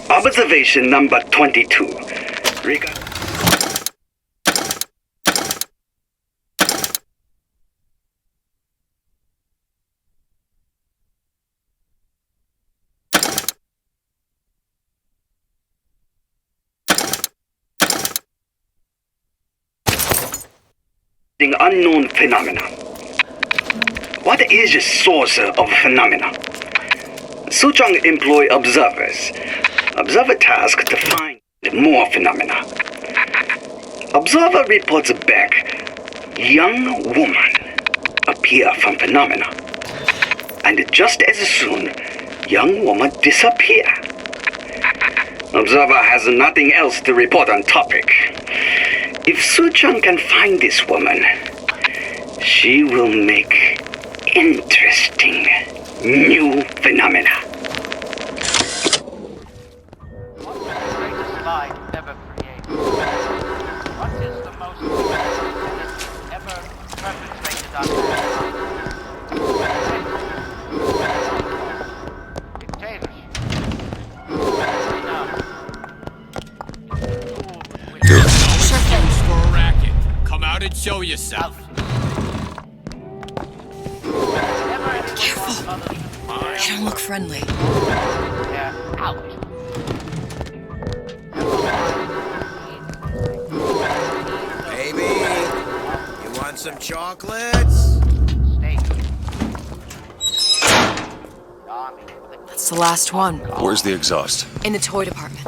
Speaker 10: Observation number 22. Unknown phenomena. What is the source of phenomena? Suchong employ observers. Observer task to find more phenomena. Observer reports back. Young woman appear from phenomena. And just as soon, young woman disappear. Observer has nothing else to report on topic. If Suchong can find this woman, she will make interesting new phenomena.
Speaker 12: out and show yourself.
Speaker 2: Careful. They don't look friendly.
Speaker 8: Baby, you want some chocolates?
Speaker 2: That's the last one.
Speaker 22: Where's the exhaust?
Speaker 2: In the toy department.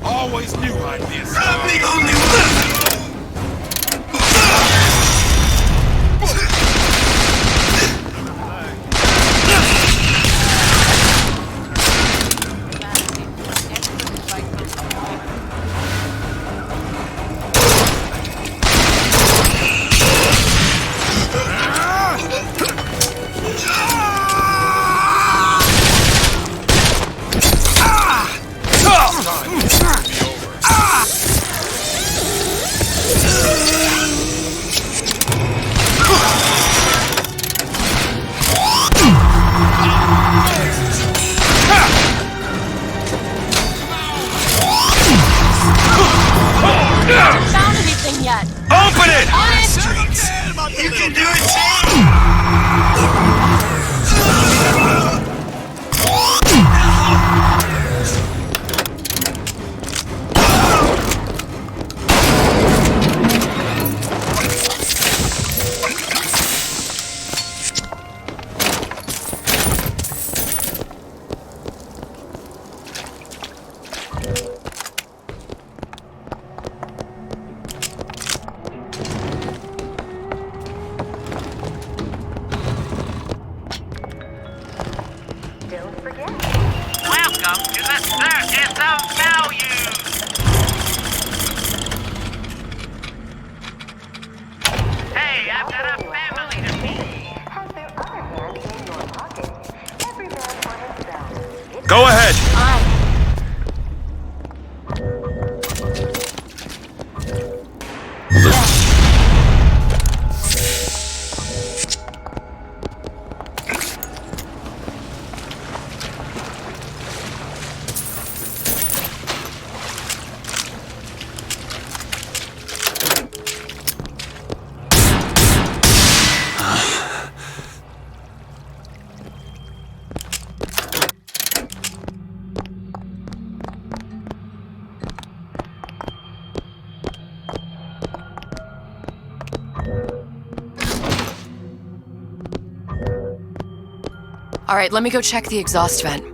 Speaker 14: Always knew I'd miss. I'm the only one!
Speaker 19: Found anything yet?
Speaker 14: Open it!
Speaker 13: You can do it too!
Speaker 4: Welcome to the Circus of Value! Hey, I've got a family to feed.
Speaker 14: Go ahead!
Speaker 2: All right, let me go check the exhaust vent.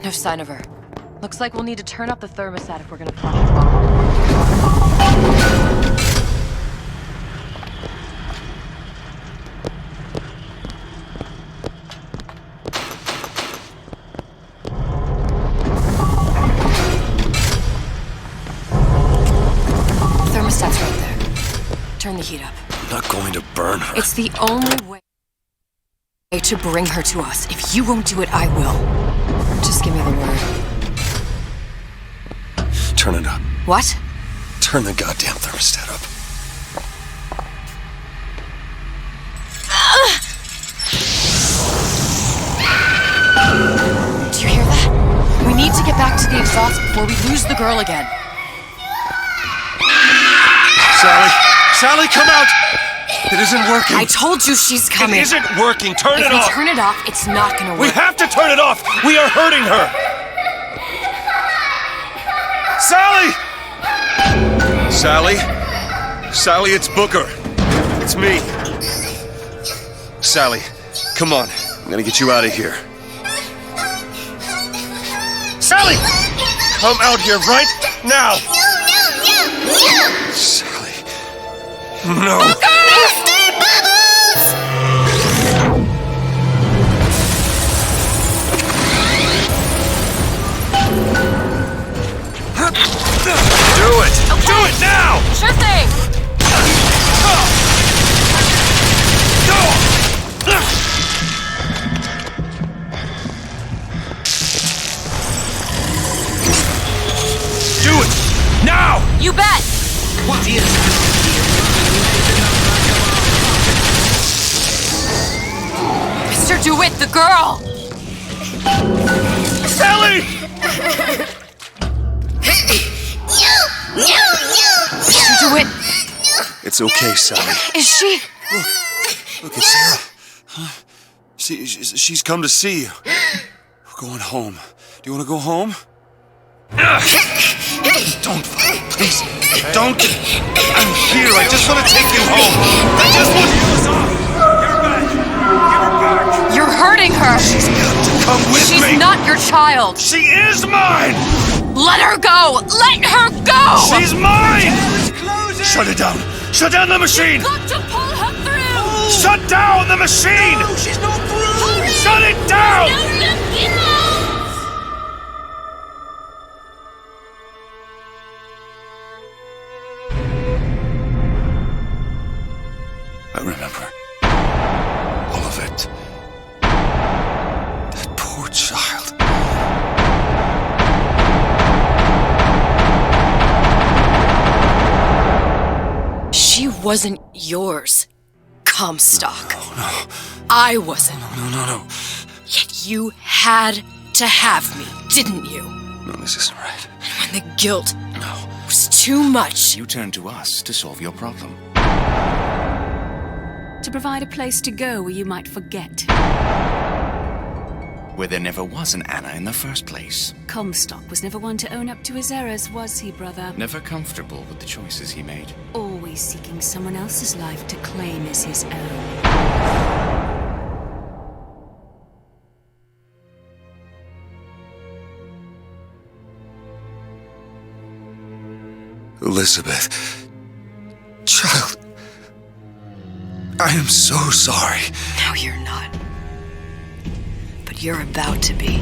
Speaker 2: No sign of her. Looks like we'll need to turn up the thermostat if we're gonna flush the thermostat's right there. Turn the heat up.
Speaker 22: I'm not going to burn her.
Speaker 2: It's the only way to bring her to us. If you won't do it, I will. Just give me the word.
Speaker 22: Turn it up.
Speaker 2: What?
Speaker 22: Turn the goddamn thermostat up.
Speaker 2: Do you hear that? We need to get back to the exhaust before we lose the girl again.
Speaker 14: Sally! Sally, come out! It isn't working.
Speaker 2: I told you she's coming.
Speaker 14: It isn't working. Turn it off.
Speaker 2: If we turn it off, it's not gonna work.
Speaker 14: We have to turn it off. We are hurting her. Sally! Sally? Sally, it's Booker. It's me. Sally, come on. I'm gonna get you out of here. Sally! Come out here right now! Sally. No.
Speaker 13: Mr. Bubbles!
Speaker 14: Do it!
Speaker 2: Okay.
Speaker 14: Do it now!
Speaker 2: Sure thing!
Speaker 14: Do it! Now!
Speaker 2: You bet!
Speaker 13: What is
Speaker 2: Mr. DeWitt, the girl!
Speaker 14: Sally!
Speaker 2: Mr. DeWitt!
Speaker 14: It's okay, Sally.
Speaker 2: Is she?
Speaker 14: Look, it's Sarah. Huh? She's come to see you. We're going home. Do you want to go home? Don't, please. Don't. I'm here. I just want to take you home. I just want you.
Speaker 2: You're hurting her.
Speaker 14: She's got to come with me.
Speaker 2: She's not your child.
Speaker 14: She is mine.
Speaker 2: Let her go. Let her go.
Speaker 14: She's mine. Shut it down. Shut down the machine.
Speaker 2: Got to pull her through.
Speaker 14: Shut down the machine.
Speaker 13: No, she's not through.
Speaker 14: Shut it down. I remember all of it. That poor child.
Speaker 2: She wasn't yours, Comstock.
Speaker 14: No.
Speaker 2: I wasn't.
Speaker 14: No.
Speaker 2: Yet you had to have me, didn't you?
Speaker 14: No, this isn't right.
Speaker 2: And when the guilt was too much,
Speaker 11: You turned to us to solve your problem.
Speaker 15: To provide a place to go where you might forget.
Speaker 11: Where there never was an Anna in the first place.
Speaker 15: Comstock was never one to own up to his errors, was he, brother?
Speaker 11: Never comfortable with the choices he made.
Speaker 15: Always seeking someone else's life to claim as his own.
Speaker 14: Elizabeth. Child. I am so sorry.
Speaker 2: no, you're not. But you're about to be.